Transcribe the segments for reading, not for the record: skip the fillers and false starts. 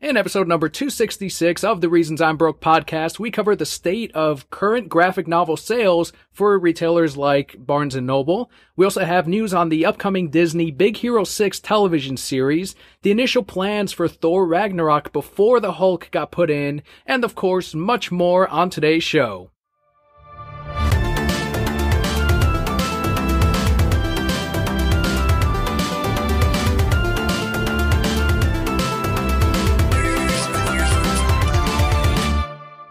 In episode number 266 of the Reasons I'm Broke podcast, we cover the state of current graphic novel sales for retailers like Barnes & Noble. We also have news on the upcoming Disney Big Hero 6 television series, the initial plans for Thor Ragnarok before the Hulk got put in, and of course, much more on today's show.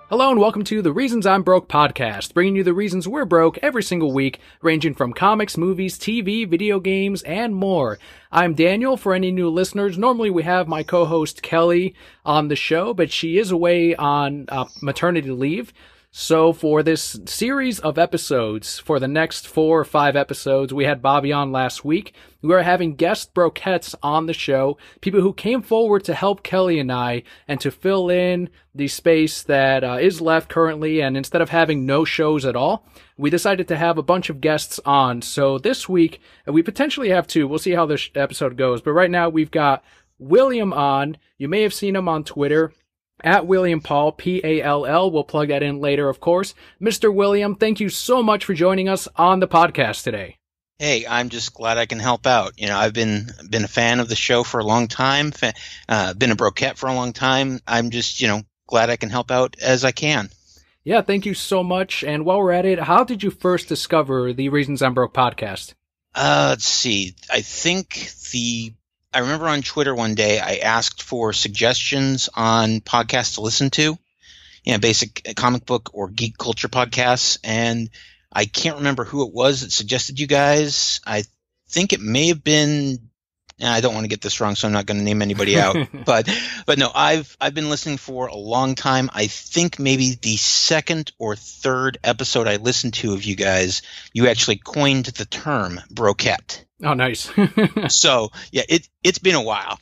Hello and welcome to the Reasons I'm Broke podcast, bringing you the reasons we're broke every single week, ranging from comics, movies, TV, video games, and more. I'm Daniel. For any new listeners, normally we have my co-host Kelli on the show, but she is away on maternity leave. So for this series of episodes, for the next 4 or 5 episodes, we had Bobby on last week. We are having guest brokettes on the show, people who came forward to help Kelli and I and to fill in the space that is left currently. And instead of having no shows at all, we decided to have a bunch of guests on. So this week, we potentially have 2. We'll see how this episode goes. But right now, we've got William on. You may have seen him on Twitter. At William Paul, P-A-L-L. We'll plug that in later, of course. Mr. William, thank you so much for joining us on the podcast today. Hey, I'm just glad I can help out. You know, I've been a fan of the show for a long time, been a brokette for a long time. I'm just, glad I can help out as I can. Yeah, thank you so much. And while we're at it, how did you first discover the Reasons I'm Broke podcast? Let's see. I remember on Twitter one day I asked for suggestions on podcasts to listen to, basic comic book or geek culture podcasts, and I can't remember who it was that suggested you guys. I think it may have been I don't want to get this wrong, so I'm not going to name anybody out. but no, I've been listening for a long time. I think maybe the second or third episode I listened to of you guys, you actually coined the term brokette. Oh, nice. So, yeah, it's been a while.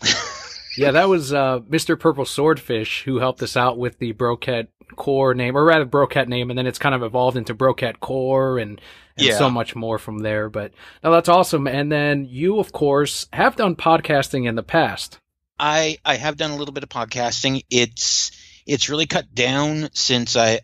Yeah, that was Mr. Purple Swordfish who helped us out with the brokette core name, or rather brokette name, and then it's kind of evolved into brokette core and so much more from there. But no, that's awesome. And then you, of course, have done podcasting in the past. I have done a little bit of podcasting. It's really cut down since I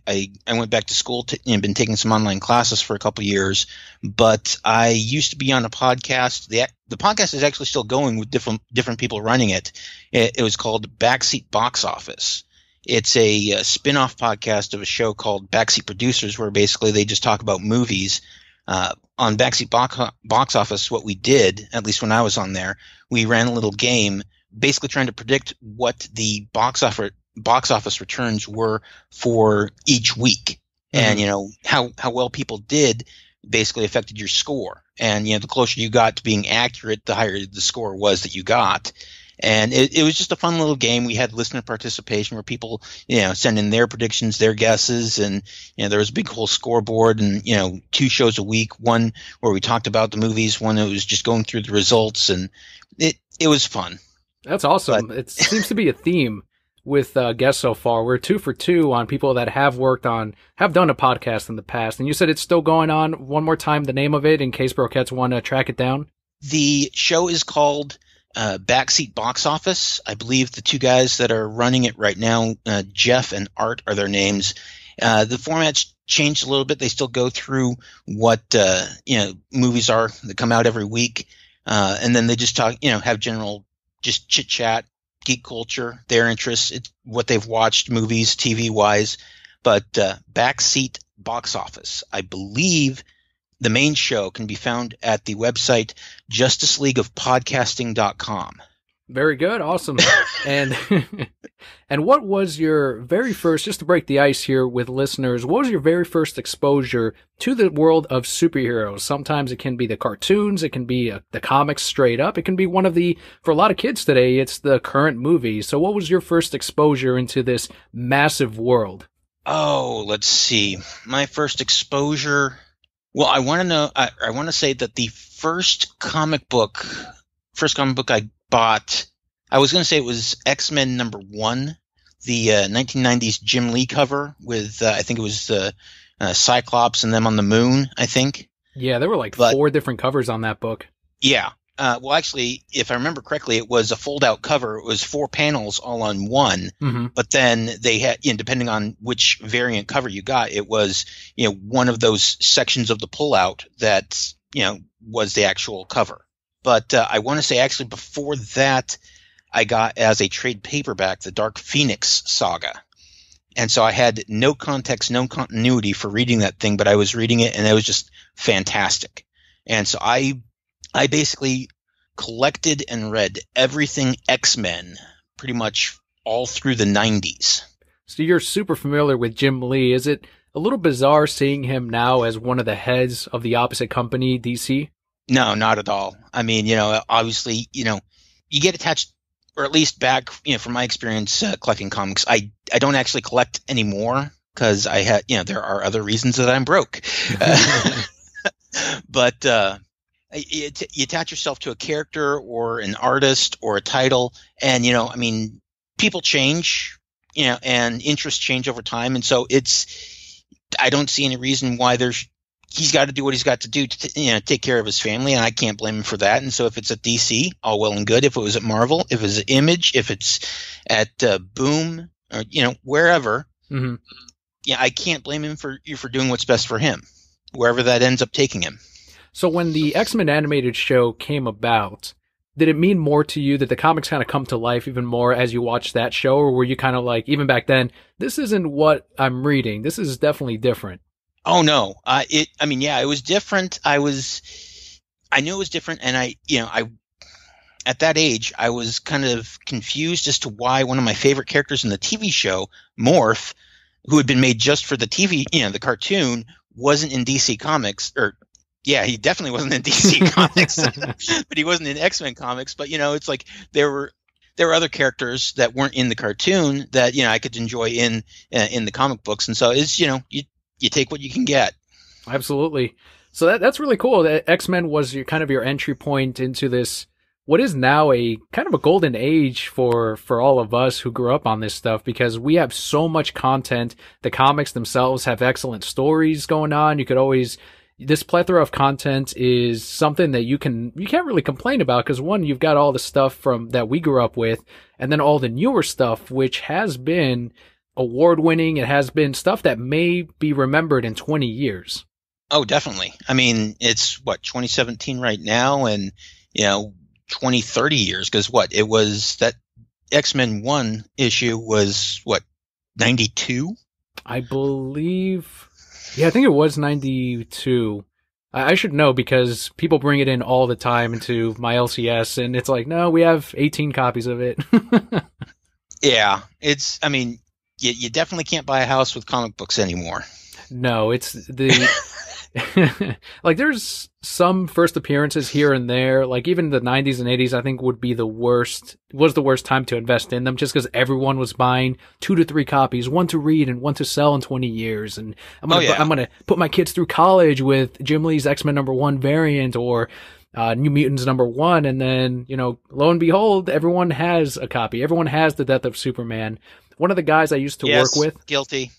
went back to school and been taking some online classes for a couple of years. But I used to be on a podcast. The podcast is actually still going with different people running it. It was called Backseat Box Office. It's a spin-off podcast of a show called Backseat Producers, where basically they just talk about movies. On Backseat Box Office, what we did, at least when I was on there, we ran a little game basically trying to predict what the box office returns were for each week. And, how well people did basically affected your score. And, the closer you got to being accurate, the higher the score was that you got. And it was just a fun little game. We had listener participation where people, send in their predictions, their guesses. And, there was a big whole scoreboard and, 2 shows a week, one where we talked about the movies, one that was just going through the results. And it was fun. That's awesome. It seems to be a theme with guests so far. We're 2 for 2 on people that have done a podcast in the past. And you said it's still going on. One more time, the name of it, in case brokettes want to track it down. The show is called Backseat Box Office. I believe the 2 guys that are running it right now, Jeff and Art are their names. The format's changed a little bit. They still go through what movies are that come out every week. And then they just talk, have general just chit chat, geek culture, their interests, what they've watched, movies, TV wise. But Backseat Box Office, I believe the main show can be found at the website justiceleagueofpodcasting.com. Very good. Awesome. And what was your very first, just to break the ice here with listeners, what was your very first exposure to the world of superheroes? Sometimes it can be the cartoons, it can be the comics straight up, it can be for a lot of kids today, it's the current movies. So what was your first exposure into this massive world? Oh, let's see. My first exposure, well, I want to say that the first comic book I bought, I was going to say it was X-Men #1, the 1990s Jim Lee cover with, I think it was Cyclops and them on the moon, I think. Yeah, there were 4 different covers on that book. Yeah. Well, actually, if I remember correctly, it was a fold-out cover. It was 4 panels all on one. Mm-hmm. But then they had, depending on which variant cover you got, it was, one of those sections of the pull-out that, was the actual cover. But I want to say, actually, before that, I got as a trade paperback the Dark Phoenix saga. And so I had no context, no continuity for reading that thing, but I was reading it, and it was just fantastic. And so I basically collected and read everything X-Men pretty much all through the 90s. So you're super familiar with Jim Lee. Is it a little bizarre seeing him now as one of the heads of the opposite company, DC? No, not at all. I mean, obviously, you get attached, or at least back, from my experience collecting comics, I don't actually collect anymore because I had, there are other reasons that I'm broke. But you attach yourself to a character or an artist or a title, and people change, and interests change over time, and so I don't see any reason why he's got to do what he's got to do to take care of his family, and I can't blame him for that. And so if it's at DC, all well and good. If it was at Marvel, if it's at Image, if it's at Boom, or wherever, mm-hmm. I can't blame him for doing what's best for him, wherever that ends up taking him. So when the X-Men animated show came about, did it mean more to you that the comics kind of come to life even more as you watched that show? Or were you kind of like, even back then, this isn't what I'm reading. This is definitely different. Oh, no. It was different. I knew it was different. And I at that age, I was kind of confused as to why one of my favorite characters in the TV show, Morph, who had been made just for the TV, the cartoon, wasn't in DC Comics, he definitely wasn't in DC Comics, but he wasn't in X-Men Comics. But, it's like there were other characters that weren't in the cartoon that, I could enjoy in the comic books. And so it's, you take what you can get. Absolutely. So that's really cool. That X-Men was your entry point into this, what is now a kind of a golden age for all of us who grew up on this stuff, because we have so much content. The comics themselves have excellent stories going on. This plethora of content is something that you can't really complain about, because one, you've got all the stuff from that we grew up with, and then all the newer stuff, which has been award-winning. It has been stuff that may be remembered in 20 years. Oh, definitely. I mean, it's 2017 right now, and 20, 30 years, because it was that X-Men 1 issue was 92? I believe. Yeah, I think it was 92. I should know because people bring it in all the time into my LCS, and it's like, no, we have 18 copies of it. Yeah, you definitely can't buy a house with comic books anymore. No, it's the like there's some first appearances here and there, like even the 90s and 80s I think was the worst time to invest in them, just because everyone was buying 2 to 3 copies, one to read and one to sell in 20 years. And I'm gonna put my kids through college with Jim Lee's X-Men #1 variant or New Mutants #1, and then lo and behold, everyone has a copy. Everyone has the Death of Superman. One of the guys I used to work with, guilty.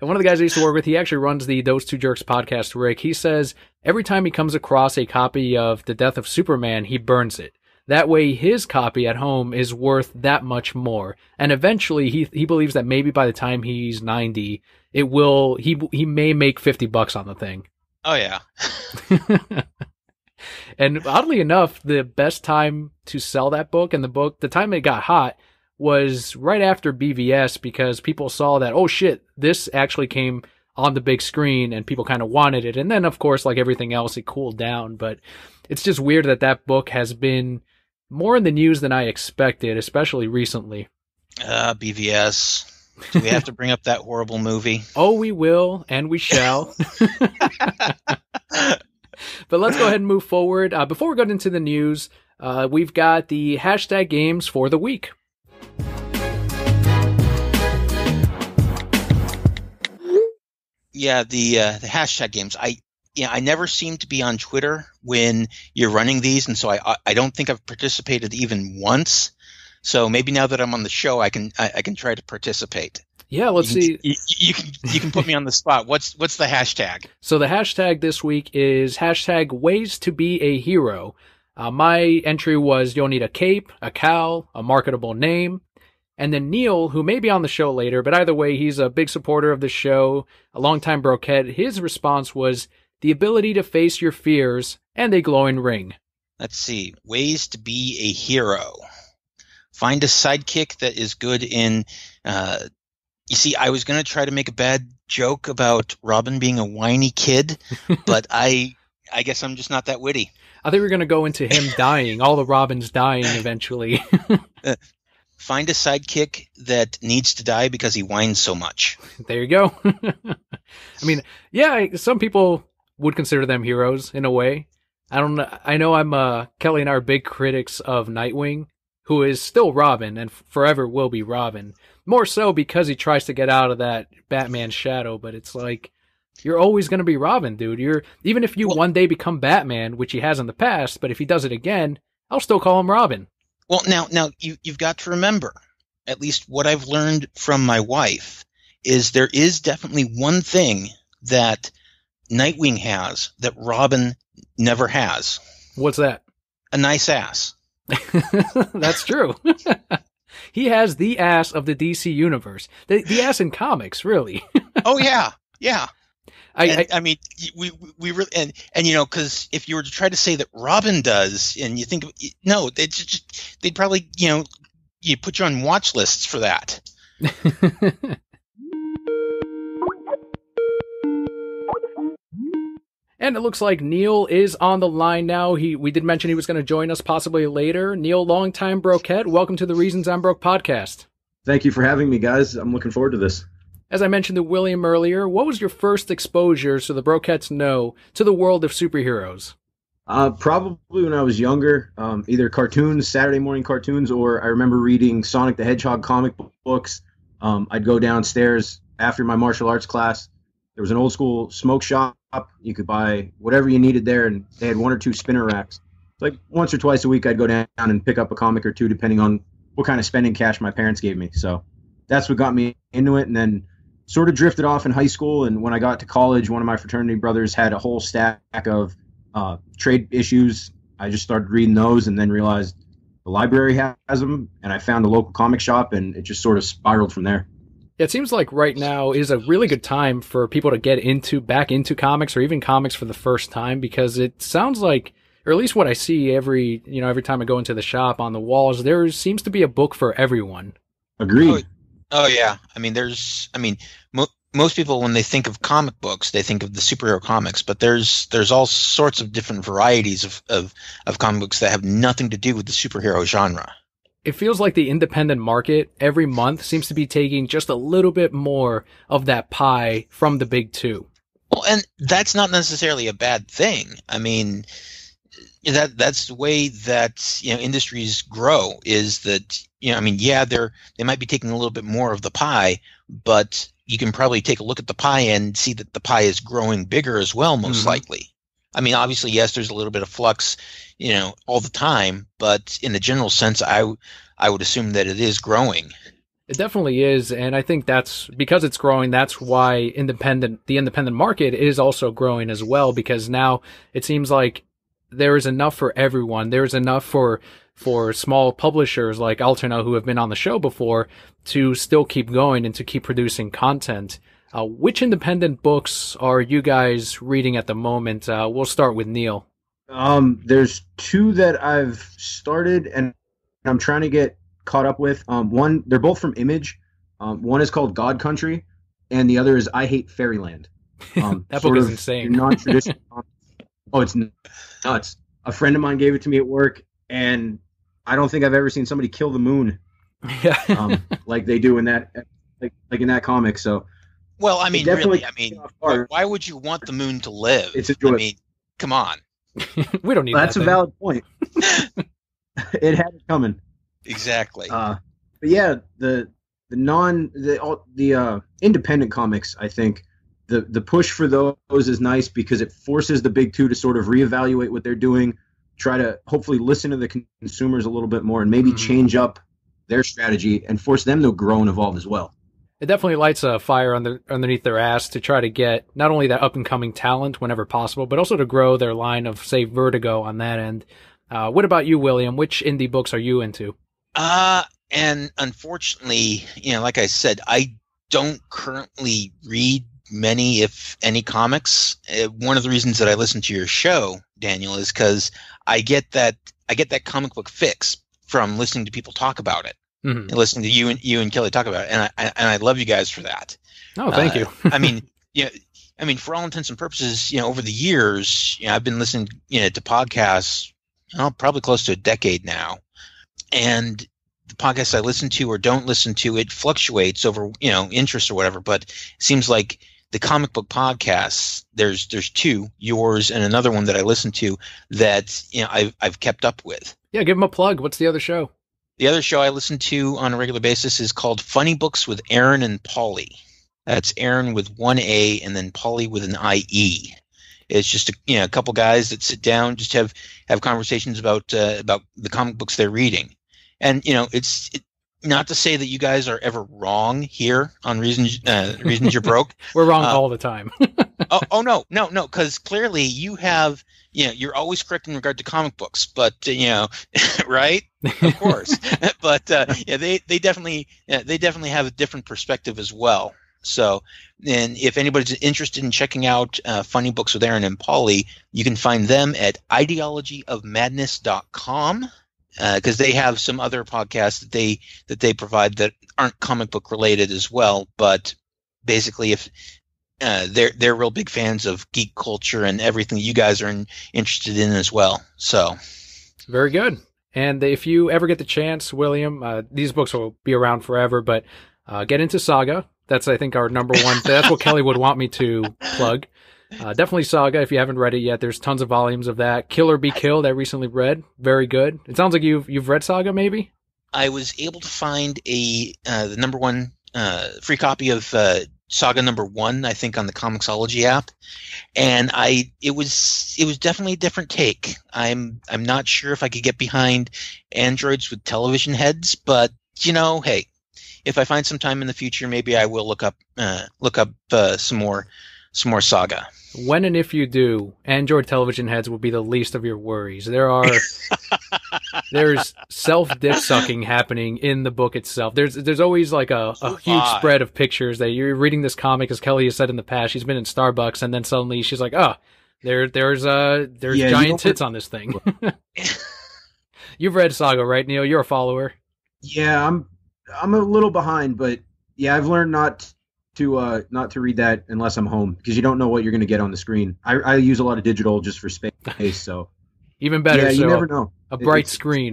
And one of the guys I used to work with, he actually runs the Those Two Jerks podcast, Rick. He says every time he comes across a copy of The Death of Superman, he burns it. That way his copy at home is worth that much more. And eventually he believes that maybe by the time he's 90, he may make $50 on the thing. Oh yeah. And oddly enough, the best time to sell that book, and the time it got hot, was right after BVS, because people saw that, oh shit, this actually came on the big screen and people kind of wanted it. And then, of course, like everything else, it cooled down. But it's just weird that book has been more in the news than I expected, especially recently. BVS. Do we have to bring up that horrible movie? Oh, we will, and we shall. But let's go ahead and move forward. Before we go into the news, we've got the hashtag games for the week. Yeah, the hashtag games. I never seem to be on Twitter when you're running these, and so I don't think I've participated even once. So maybe now that I'm on the show, I can try to participate. Yeah, let's see. You can put me on the spot. What's the hashtag? So the hashtag this week is hashtag ways to be a hero. My entry was you'll need a cape, a cowl, a marketable name. And then Neil, who may be on the show later, but either way, he's a big supporter of the show, a longtime brokehead. His response was the ability to face your fears and a glowing ring. Let's see. Ways to be a hero. Find a sidekick that is good in... you see, I was going to try to make a bad joke about Robin being a whiny kid, but I guess I'm just not that witty. I think we're going to go into him dying, all the Robins dying eventually. Find a sidekick that needs to die because he whines so much. There you go. I mean, yeah, some people would consider them heroes in a way. I don't know. I know Kelli and I are big critics of Nightwing, who is still Robin and forever will be Robin. More so because he tries to get out of that Batman shadow, but it's like, you're always going to be Robin, dude. Even if you one day become Batman, which he has in the past, but if he does it again, I'll still call him Robin. Well, now you've got to remember, at least what I've learned from my wife, is there is definitely one thing that Nightwing has that Robin never has. What's that? A nice ass. That's true. He has the ass of the DC universe. The ass in comics, really. Oh, yeah. I mean, we really, and you know, because if you were to try to say that Robin does, and you think, no, they'd probably, you put you on watch lists for that. And it looks like Neil is on the line now. We did mention he was going to join us possibly later. Neil, longtime brokehead, welcome to the Reasons I'm Broke podcast. Thank you for having me, guys. I'm looking forward to this. As I mentioned to William earlier, what was your first exposure, so the brokeheads know, to the world of superheroes? Probably when I was younger, either cartoons, Saturday morning cartoons, or I remember reading Sonic the Hedgehog comic books. I'd go downstairs after my martial arts class. There was an old school smoke shop. You could buy whatever you needed there, and they had one or two spinner racks. Like once or twice a week, I'd go down and pick up a comic or two, depending on what kind of spending cash my parents gave me. So that's what got me into it, and then sort of drifted off in high school. And when I got to college, one of my fraternity brothers had a whole stack of trade issues. I just started reading those, and then realized the library has them, and I found a local comic shop, and it just sort of spiraled from there. It seems like right now is a really good time for people to get back into comics, or even comics for the first time, because it sounds like, or at least what I see every time I go into the shop on the walls, there seems to be a book for everyone. Agreed. Oh yeah. I mean, most people, when they think of comic books, they think of the superhero comics, but there's all sorts of different varieties of comic books that have nothing to do with the superhero genre. It feels like the independent market every month seems to be taking just a little bit more of that pie from the big two. Well, and that's not necessarily a bad thing. I mean, that's the way that industries grow. Is that they might be taking a little bit more of the pie, but you can probably take a look at the pie and see that the pie is growing bigger as well, most likely. I mean, obviously, yes, there's a little bit of flux, all the time, but in the general sense, I would assume that it is growing. It definitely is, and I think that's because it's growing. That's why the independent market is also growing as well, because now it seems like there is enough for everyone. There's enough for small publishers like Alterna, who have been on the show before, to still keep going and to keep producing content. Which independent books are you guys reading at the moment? We'll start with Neil. There's two that I've started and I'm trying to get caught up with. One, they're both from Image. One is called God Country, and the other is I Hate Fairyland. That book is insane. Non-traditional. Oh, it's nuts. A friend of mine gave it to me at work, and I don't think I've ever seen somebody kill the moon like they do in that, like in that comic. So. Well, I mean, really, why would you want the moon to live? It's a joy. I mean, come on. We don't need That's a valid point. It had it coming. Exactly. But yeah, the independent comics, I think the push for those is nice because it forces the big two to sort of reevaluate what they're doing, try to hopefully listen to the consumers a little bit more, and maybe change up their strategy and force them to grow and evolve as well. It definitely lights a fire underneath their ass to try to get not only that up-and-coming talent whenever possible, but also to grow their line of, say, Vertigo on that end. What about you, William? Which indie books are you into? And unfortunately, like I said, I don't currently read many, if any, comics. One of the reasons that I listen to your show, Daniel, is because I get that comic book fix from listening to people talk about it. Mm-hmm. And listening to you and Kelly talk about it, and I love you guys for that. Oh, thank you. I mean, for all intents and purposes, over the years, I've been listening, to podcasts, probably close to a decade now, and the podcasts I listen to or don't listen to, it fluctuates over, interest or whatever. But it seems like the comic book podcasts, there's two, yours and another one that I listen to that I've kept up with. Yeah, give them a plug. What's the other show? The other show I listen to on a regular basis is called Funny Books with Aaron and Polly. That's Aaron with one A and then Polly with an IE. It's just a couple guys that sit down, just have conversations about the comic books they're reading. And it's not to say that you guys are ever wrong here on reasons you're broke. We're wrong all the time. No, because clearly you have. You're always correct in regard to comic books, but right? Of course. But they definitely have a different perspective as well. So, and if anybody's interested in checking out Funny Books with Aaron and Polly, you can find them at ideologyofmadness.com because they have some other podcasts that they provide that aren't comic book related as well. But basically, if they're real big fans of geek culture and everything you guys are interested in as well. So very good. And if you ever get the chance, William, these books will be around forever, but get into Saga. That's, I think, our number one. That's what Kelly would want me to plug. Definitely Saga. If you haven't read it yet, there's tons of volumes of that. Kill or Be Killed, I recently read. Very good. It sounds like you've read Saga, maybe? I was able to find the number one free copy of Saga number 1, I think, on the Comixology app, and it was definitely a different take. I'm not sure if I could get behind androids with television heads, but hey, if I find some time in the future, maybe I will look up some more Saga. When and if you do, Android television heads will be the least of your worries. There's self-dick sucking happening in the book itself. There's always like a huge spread of pictures that you're reading this comic, as Kelly has said in the past. She's been in Starbucks, and then suddenly she's like, "Oh, there's giant tits on this thing." You've read Saga, right, Neil? You're a follower. Yeah, I'm a little behind, but yeah, I've learned not to read that unless I'm home because you don't know what you're going to get on the screen. I use a lot of digital just for space, so even better. Yeah, you so never know. A bright screen.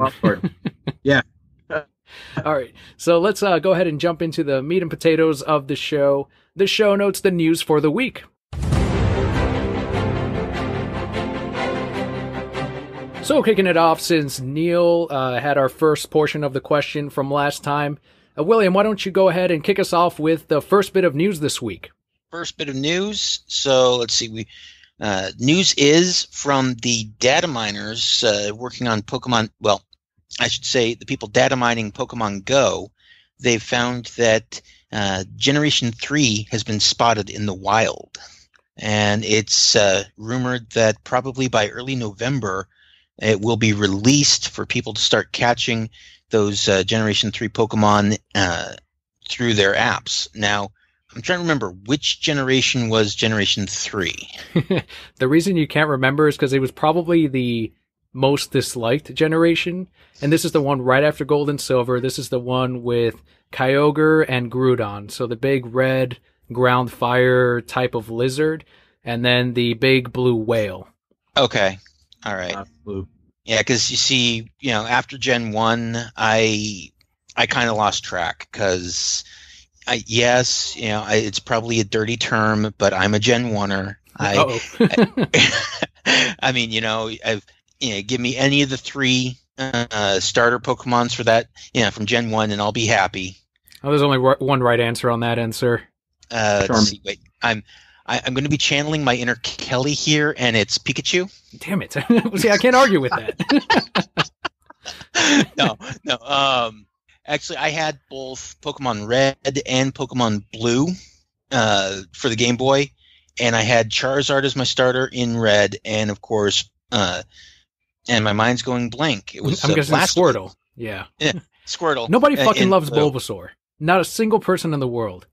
Yeah. All right, so let's go ahead and jump into the meat and potatoes of the show. The show notes, the news for the week. So kicking it off, since Neil had our first portion of the question from last time, William, why don't you go ahead and kick us off with the first bit of news this week? First bit of news. So let's see. News is from the data miners working on Pokemon. Well, I should say the people data mining Pokemon Go. They've found that Generation 3 has been spotted in the wild. And it's rumored that probably by early November, it will be released for people to start catching those Generation 3 Pokemon through their apps. Now, I'm trying to remember which generation was Generation 3. The reason you can't remember is because it was probably the most disliked generation. And this is the one right after Gold and Silver. This is the one with Kyogre and Groudon. So the big red ground fire type of lizard. And then the big blue whale. Okay. All right. Blue. Yeah, because you see, after Gen 1, I kind of lost track because, it's probably a dirty term, but I'm a Gen 1er. I mean, give me any of the 3 starter Pokemons for that, from Gen 1, and I'll be happy. Oh, there's only one right answer on that end, sir. Let's see, wait, I'm going to be channeling my inner Kelly here, and it's Pikachu. Damn it! See, I can't argue with that. No. Actually, I had both Pokemon Red and Pokemon Blue for the Game Boy, and I had Charizard as my starter in Red, and of course, and my mind's going blank. It was I'm guessing Blastoise. Squirtle. Yeah. Squirtle. Nobody fucking loves Blue. Bulbasaur. Not a single person in the world.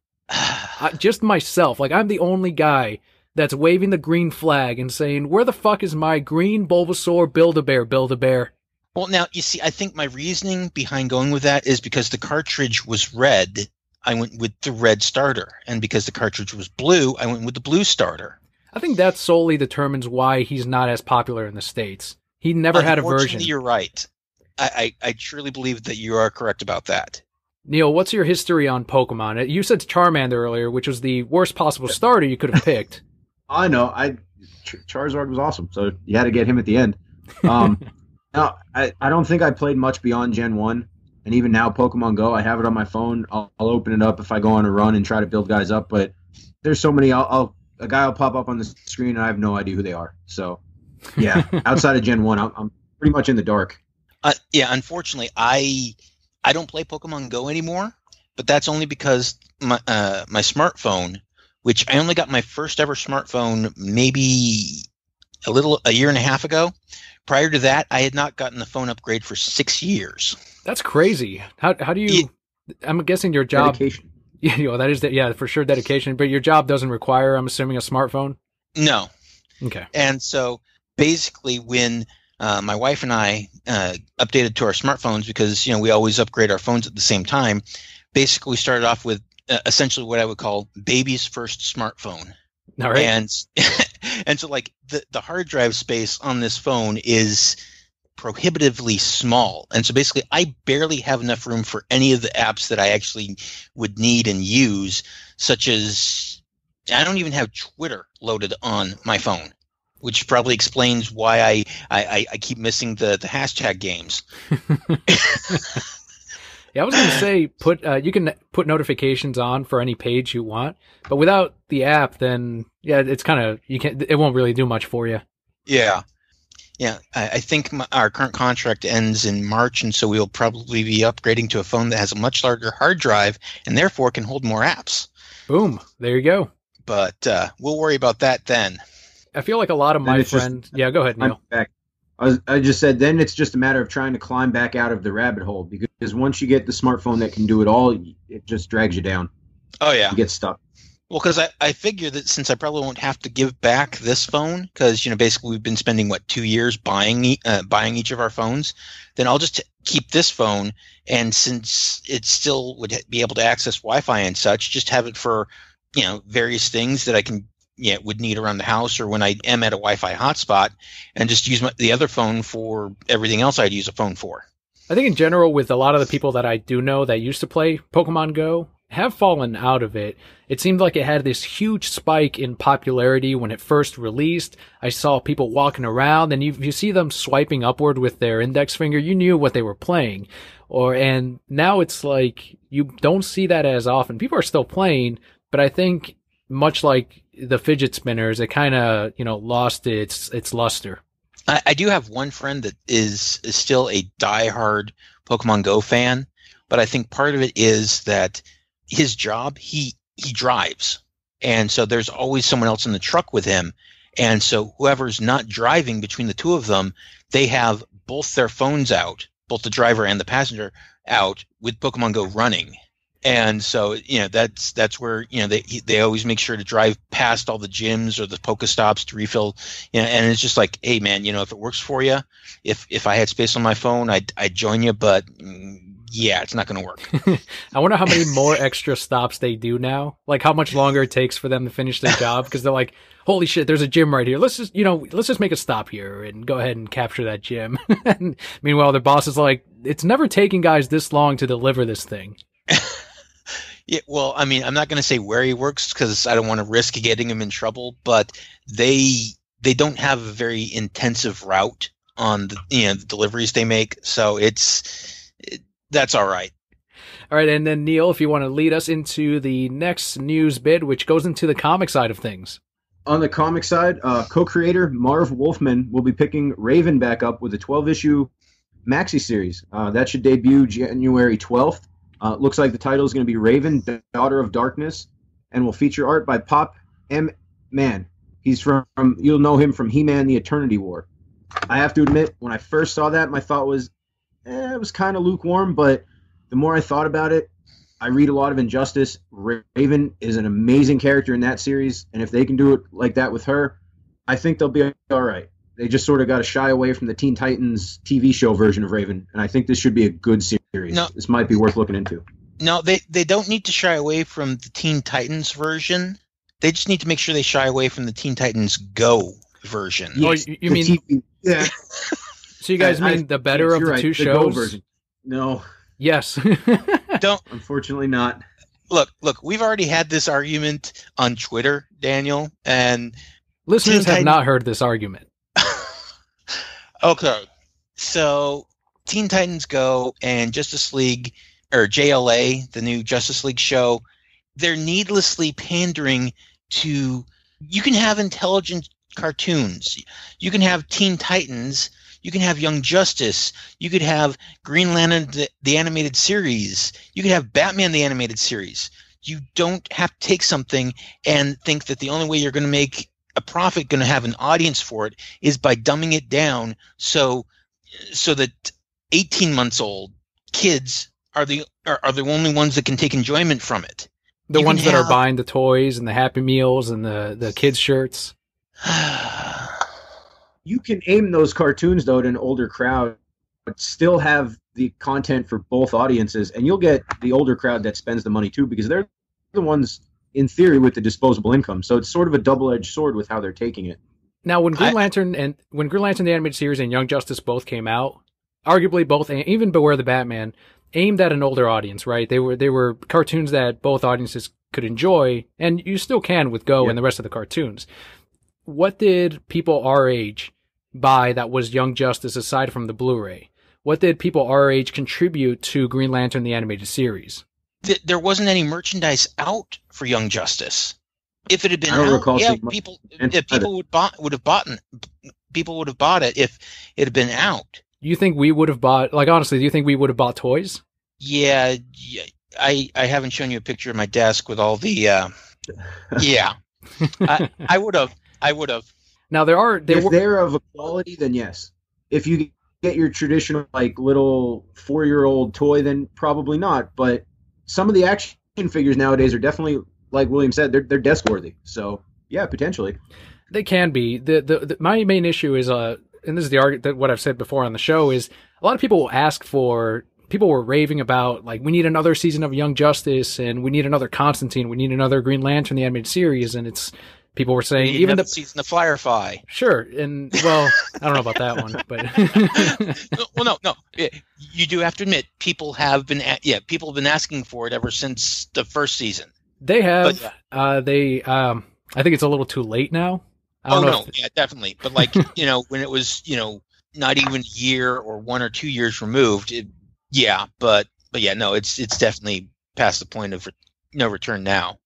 Just myself. Like, I'm the only guy that's waving the green flag and saying, where the fuck is my green Bulbasaur Build-A-Bear? Well, now, you see, I think my reasoning behind going with that is because the cartridge was red, I went with the red starter. And because the cartridge was blue, I went with the blue starter. I think that solely determines why he's not as popular in the States. He never had a version. Unfortunately, you're right. I truly believe that you are correct about that. Neil, what's your history on Pokemon? You said Charmander earlier, which was the worst possible starter you could have picked. I know. Charizard was awesome, so you had to get him at the end. No, I don't think I played much beyond Gen 1. And even now, Pokemon Go, I have it on my phone. I'll open it up if I go on a run and try to build guys up. But there's so many. A guy will pop up on the screen, and I have no idea who they are. So, yeah, outside of Gen 1, I'm pretty much in the dark. Yeah, unfortunately, I don't play Pokemon Go anymore. But that's only because my smartphone, which I only got my first ever smartphone maybe a year and a half ago. Prior to that, I had not gotten the phone upgrade for 6 years. That's crazy. How do you? I'm guessing your job. Dedication. Yeah, that is for sure dedication. But your job doesn't require, I'm assuming, a smartphone. No. Okay. And so basically, when my wife and I updated to our smartphones, because we always upgrade our phones at the same time. Basically, we started off with essentially what I would call baby's first smartphone. All right. And so like the hard drive space on this phone is prohibitively small. And so basically I barely have enough room for any of the apps that I actually would need and use, such as I don't even have Twitter loaded on my phone, which probably explains why I keep missing the hashtag games. Yeah, I was going to say you can put notifications on for any page you want, but without the app, then yeah, it's kind of it won't really do much for you. Yeah. I think our current contract ends in March, and so we'll probably be upgrading to a phone that has a much larger hard drive and therefore can hold more apps. Boom, there you go. But we'll worry about that then. I feel like a lot of my friends. Yeah, go ahead, Neil. I just said then it's just a matter of trying to climb back out of the rabbit hole, because once you get the smartphone that can do it all, it just drags you down. Oh, yeah. You get stuck. Well, because I figure that since I probably won't have to give back this phone, because basically we've been spending 2 years buying each of our phones, then I'll just keep this phone, and since it still would be able to access Wi-Fi and such, just have it for various things that I can would need around the house, or when I am at a Wi-Fi hotspot, and just use the other phone for everything else I'd use a phone for. I think in general, with a lot of the people that I do know that used to play Pokemon Go, have fallen out of it. It seemed like it had this huge spike in popularity when it first released. I saw people walking around, and you see them swiping upward with their index finger, you knew what they were playing. And now it's like you don't see that as often. People are still playing, but I think much like the fidget spinners, it kind of lost its luster. I do have one friend that is still a diehard Pokemon Go fan, but I think part of it is that his job, he drives, and so there's always someone else in the truck with him, and so whoever's not driving between the two of them, they have both their phones out, both the driver and the passenger out, with Pokemon Go running. And so, that's where, they always make sure to drive past all the gyms or the Pokestops to refill, and it's just like, hey man, if it works for you, if I had space on my phone, I'd join you, but yeah, it's not going to work. I wonder how many more extra stops they do now, like how much longer it takes for them to finish their job, because they're like, holy shit, there's a gym right here. Let's just make a stop here and go ahead and capture that gym. And meanwhile, their boss is like, it's never taking guys this long to deliver this thing. Yeah, well, I mean, I'm not going to say where he works because I don't want to risk getting him in trouble, but they don't have a very intensive route on the deliveries they make, so that's all right. All right, and then Neil, if you want to lead us into the next news bit, which goes into the comic side of things. On the comic side, co-creator Marv Wolfman will be picking Raven back up with a 12-issue maxi series. That should debut January 12th. Looks like the title is going to be Raven, Daughter of Darkness, and will feature art by Pop M. Man. He's from you'll know him from He-Man: The Eternity War. I have to admit, when I first saw that, my thought was, it was kind of lukewarm, but the more I thought about it, I read a lot of Injustice. Raven is an amazing character in that series, and if they can do it like that with her, I think they'll be all right. They just sort of got to shy away from the Teen Titans TV show version of Raven, and I think this should be a good series. No, this might be worth looking into. No, they don't need to shy away from the Teen Titans version. They just need to make sure they shy away from the Teen Titans Go version. Yes, you mean TV, yeah. So you guys mean the better of the two shows? Go version. No. Yes. Don't. Unfortunately not. Look, we've already had this argument on Twitter, Daniel, and listeners have not heard this argument. Okay. So Teen Titans Go and Justice League, or JLA, the new Justice League show, they're needlessly pandering to, you can have intelligent cartoons. You can have Teen Titans. You can have Young Justice. You could have Green Lantern, the animated series. You could have Batman, the animated series. You don't have to take something and think that the only way you're going to make a profit, going to have an audience for it, is by dumbing it down so that 18 months old kids are the only ones that can take enjoyment from it. The ones that are buying the toys and the Happy Meals and the kids' shirts. You can aim those cartoons, though, to an older crowd, but still have the content for both audiences, and you'll get the older crowd that spends the money, too, because they're the ones, in theory, with the disposable income. So it's sort of a double-edged sword with how they're taking it. Now, when Green Lantern the animated series and Young Justice both came out, arguably both, even Beware the Batman, aimed at an older audience, right? They were cartoons that both audiences could enjoy, and you still can with Go and the rest of the cartoons. What did people our age buy that was Young Justice aside from the Blu-ray? What did people our age contribute to Green Lantern the animated series? There wasn't any merchandise out for Young Justice. If it had been out, yeah, people would have bought it if it had been out. You think we would have bought, like, honestly, do you think we would have bought toys? Yeah, I haven't shown you a picture of my desk with all the, yeah. I would have. Now, if they're of a quality, then yes. If you get your traditional, like, little 4-year-old toy, then probably not. But some of the action figures nowadays are definitely, like William said, they're desk-worthy. So, yeah, potentially. They can be. My main issue is, and this is the argument that what I've said before on the show, is a lot of people will ask for, people were raving about, like, we need another season of Young Justice, and we need another Constantine, we need another Green Lantern, the animated series, and people were saying even the season of Firefly. Sure, and well, I don't know about that one, but no. You do have to admit people have been asking for it ever since the first season. They have. But, I think it's a little too late now. Yeah, definitely. But like when it was not even a year or 1 or 2 years removed. But it's definitely past the point of no return now.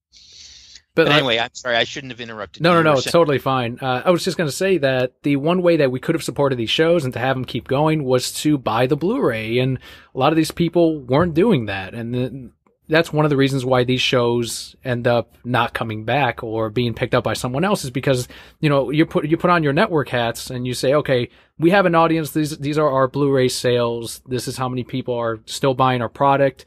But anyway, I'm sorry, I shouldn't have interrupted. No, it's totally fine. I was just going to say that the one way that we could have supported these shows and to have them keep going was to buy the Blu-ray, and a lot of these people weren't doing that, and that's one of the reasons why these shows end up not coming back or being picked up by someone else, is because you put on your network hats and you say, okay, we have an audience. These are our Blu-ray sales. This is how many people are still buying our product.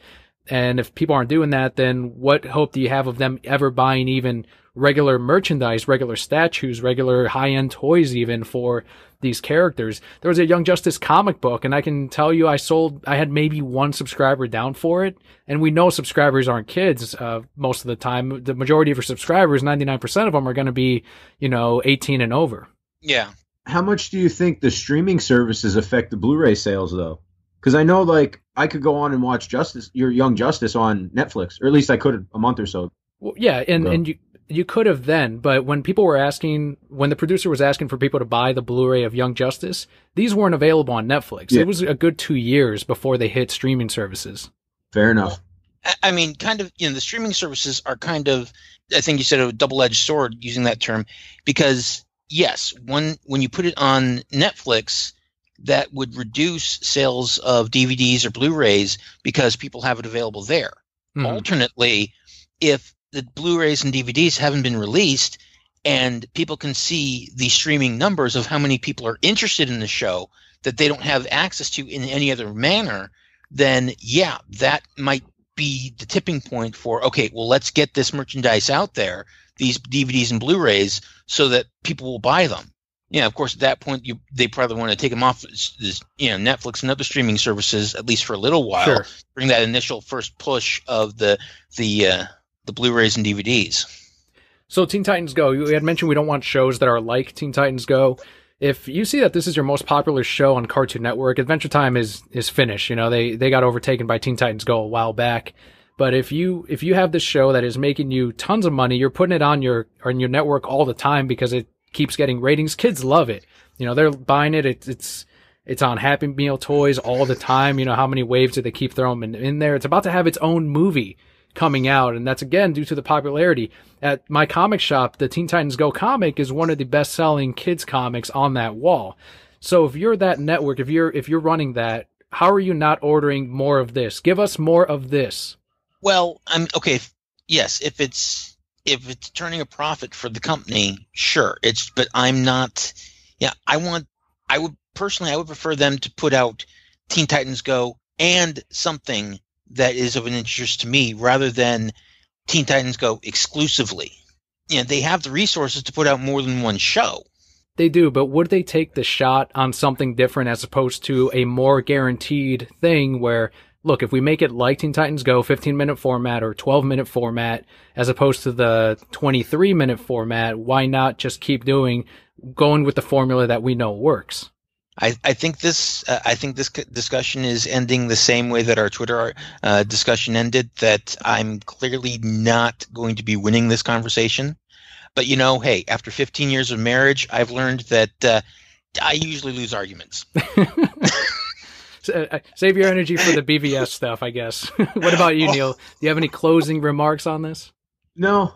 And if people aren't doing that, then what hope do you have of them ever buying even regular merchandise, regular statues, regular high-end toys even for these characters? There was a Young Justice comic book, and I can tell you I had maybe one subscriber down for it, and we know subscribers aren't kids most of the time. The majority of your subscribers, 99% of them, are going to be 18 and over. Yeah. How much do you think the streaming services affect the Blu-ray sales, though? Because I know, like, I could go on and watch your Young Justice on Netflix, or at least I could a month or so. Well, yeah, and you could have then, but when the producer was asking for people to buy the Blu-ray of Young Justice, these weren't available on Netflix. Yeah. It was a good 2 years before they hit streaming services. Fair enough. I mean, kind of, the streaming services are kind of, I think you said, a double-edged sword using that term, because yes, when you put it on Netflix, that would reduce sales of DVDs or Blu-rays because people have it available there. Mm-hmm. Alternately, if the Blu-rays and DVDs haven't been released and people can see the streaming numbers of how many people are interested in the show that they don't have access to in any other manner, then yeah, that might be the tipping point for, okay, well, let's get this merchandise out there, these DVDs and Blu-rays, so that people will buy them. Yeah, of course, at that point, they probably want to take them off, Netflix and other streaming services, at least for a little while, sure, during that initial first push of the Blu-rays and DVDs. So Teen Titans Go, you had mentioned we don't want shows that are like Teen Titans Go. If you see that this is your most popular show on Cartoon Network, Adventure Time is finished. They got overtaken by Teen Titans Go a while back. But if you have this show that is making you tons of money, you're putting it on your network all the time because it keeps getting ratings. Kids love it. They're buying it. It's on Happy Meal toys all the time. How many waves do they keep throwing in there? It's about to have its own movie coming out, and that's again due to the popularity. At my comic shop, the Teen Titans Go comic is one of the best-selling kids comics on that wall. So if you're that network, if you're running that, how are you not ordering more of this? Give us more of this. Well, okay. Yes, if it's turning a profit for the company, sure. But I'm not. Yeah, I would prefer them to put out Teen Titans Go and something that is of an interest to me rather than Teen Titans Go exclusively. They have the resources to put out more than one show. They do, but would they take the shot on something different as opposed to a more guaranteed thing where, look, if we make it like Teen Titans Go, 15-minute format or 12-minute format, as opposed to the 23-minute format, why not just keep going with the formula that we know works? I think this discussion is ending the same way that our Twitter discussion ended, that I'm clearly not going to be winning this conversation. But, hey, after 15 years of marriage, I've learned that I usually lose arguments. Save your energy for the BVS stuff, I guess. What about you, Neil? Do you have any closing remarks on this? No.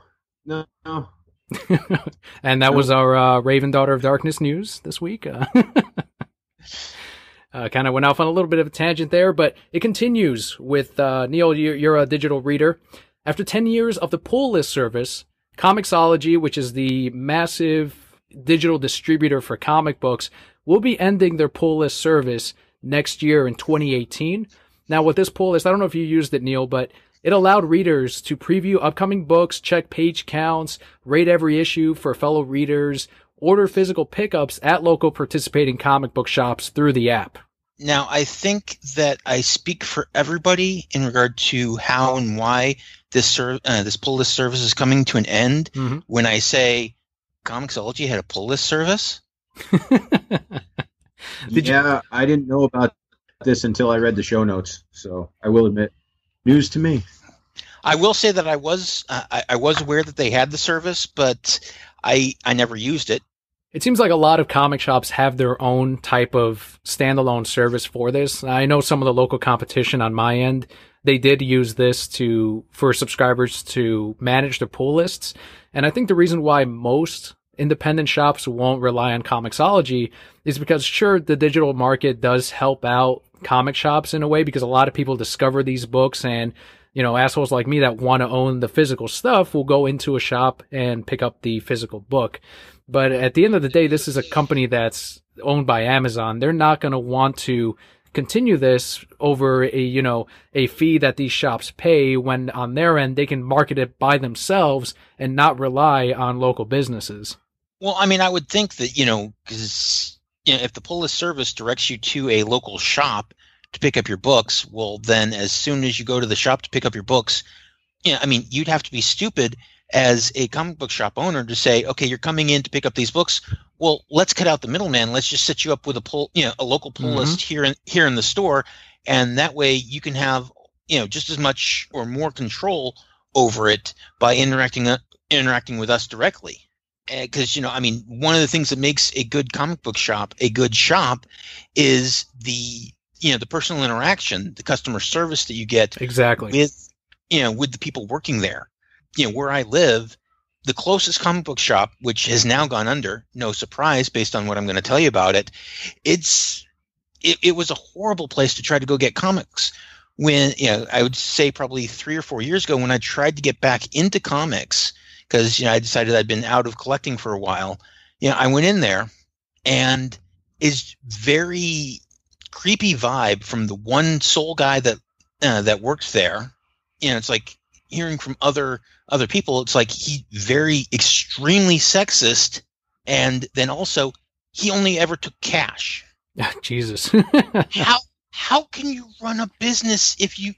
And that was our Raven Daughter of Darkness news this week. Kind of went off on a little bit of a tangent there, but it continues with Neil, you're a digital reader. After 10 years of the pull list service, Comixology, which is the massive digital distributor for comic books, will be ending their pull list service next year in 2018. Now, with this pull list, I don't know if you used it, Neil, but it allowed readers to preview upcoming books, check page counts, rate every issue for fellow readers, order physical pickups at local participating comic book shops through the app. Now, I think that I speak for everybody in regard to how and why this pull list service is coming to an end when I say Comixology had a pull list service. I didn't know about this until I read the show notes, so I will admit, news to me. I will say that I was aware that they had the service, but I never used it. It seems like a lot of comic shops have their own type of standalone service for this. I know some of the local competition on my end, they did use this for subscribers to manage their pull lists. And I think the reason why most independent shops won't rely on Comixology is because, sure, the digital market does help out comic shops in a way because a lot of people discover these books and, assholes like me that want to own the physical stuff will go into a shop and pick up the physical book. But at the end of the day, this is a company that's owned by Amazon. They're not going to want to continue this over a fee that these shops pay when on their end they can market it by themselves and not rely on local businesses. Well, I would think that, because if the pull list service directs you to a local shop to pick up your books, well, then as soon as you go to the shop to pick up your books, you'd have to be stupid as a comic book shop owner to say, okay, you're coming in to pick up these books. Well, let's cut out the middleman. Let's just set you up with a local pull list here in the store, and that way you can have just as much or more control over it by interacting with us directly. Because one of the things that makes a good comic book shop a good shop is the personal interaction, the customer service that you get exactly with the people working there. Where I live, the closest comic book shop, which has now gone under, no surprise based on what I'm going to tell you about it, it's it was a horrible place to try to go get comics. When, I would say probably 3 or 4 years ago, when I tried to get back into comics, because, I decided I'd been out of collecting for a while, I went in there, and it's very creepy vibe from the one sole guy that works there. It's like hearing from other people. It's like he very extremely sexist, and then also he only ever took cash. Jesus. How can you run a business if you,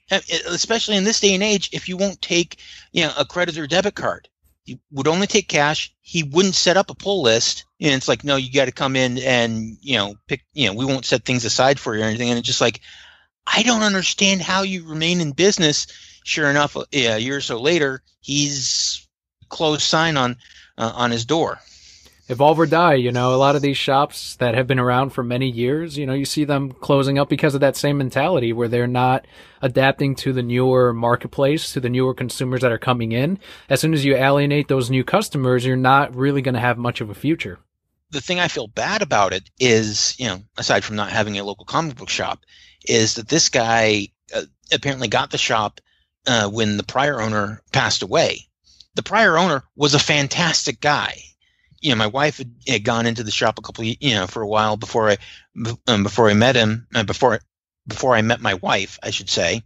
especially in this day and age, if you won't take, a credit or debit card? You would only take cash. He wouldn't set up a pull list. And it's like, no, you got to come in and, pick, we won't set things aside for you or anything. And it's just like, I don't understand how you remain in business. Sure enough, a year or so later, he's closed sign on his door. Evolve or die, a lot of these shops that have been around for many years, you see them closing up because of that same mentality where they're not adapting to the newer marketplace, to the newer consumers that are coming in. As soon as you alienate those new customers, you're not really going to have much of a future. The thing I feel bad about it is, aside from not having a local comic book shop, is that this guy apparently got the shop when the prior owner passed away. The prior owner was a fantastic guy. My wife had gone into the shop for a while before I met him. Before I met my wife, I should say.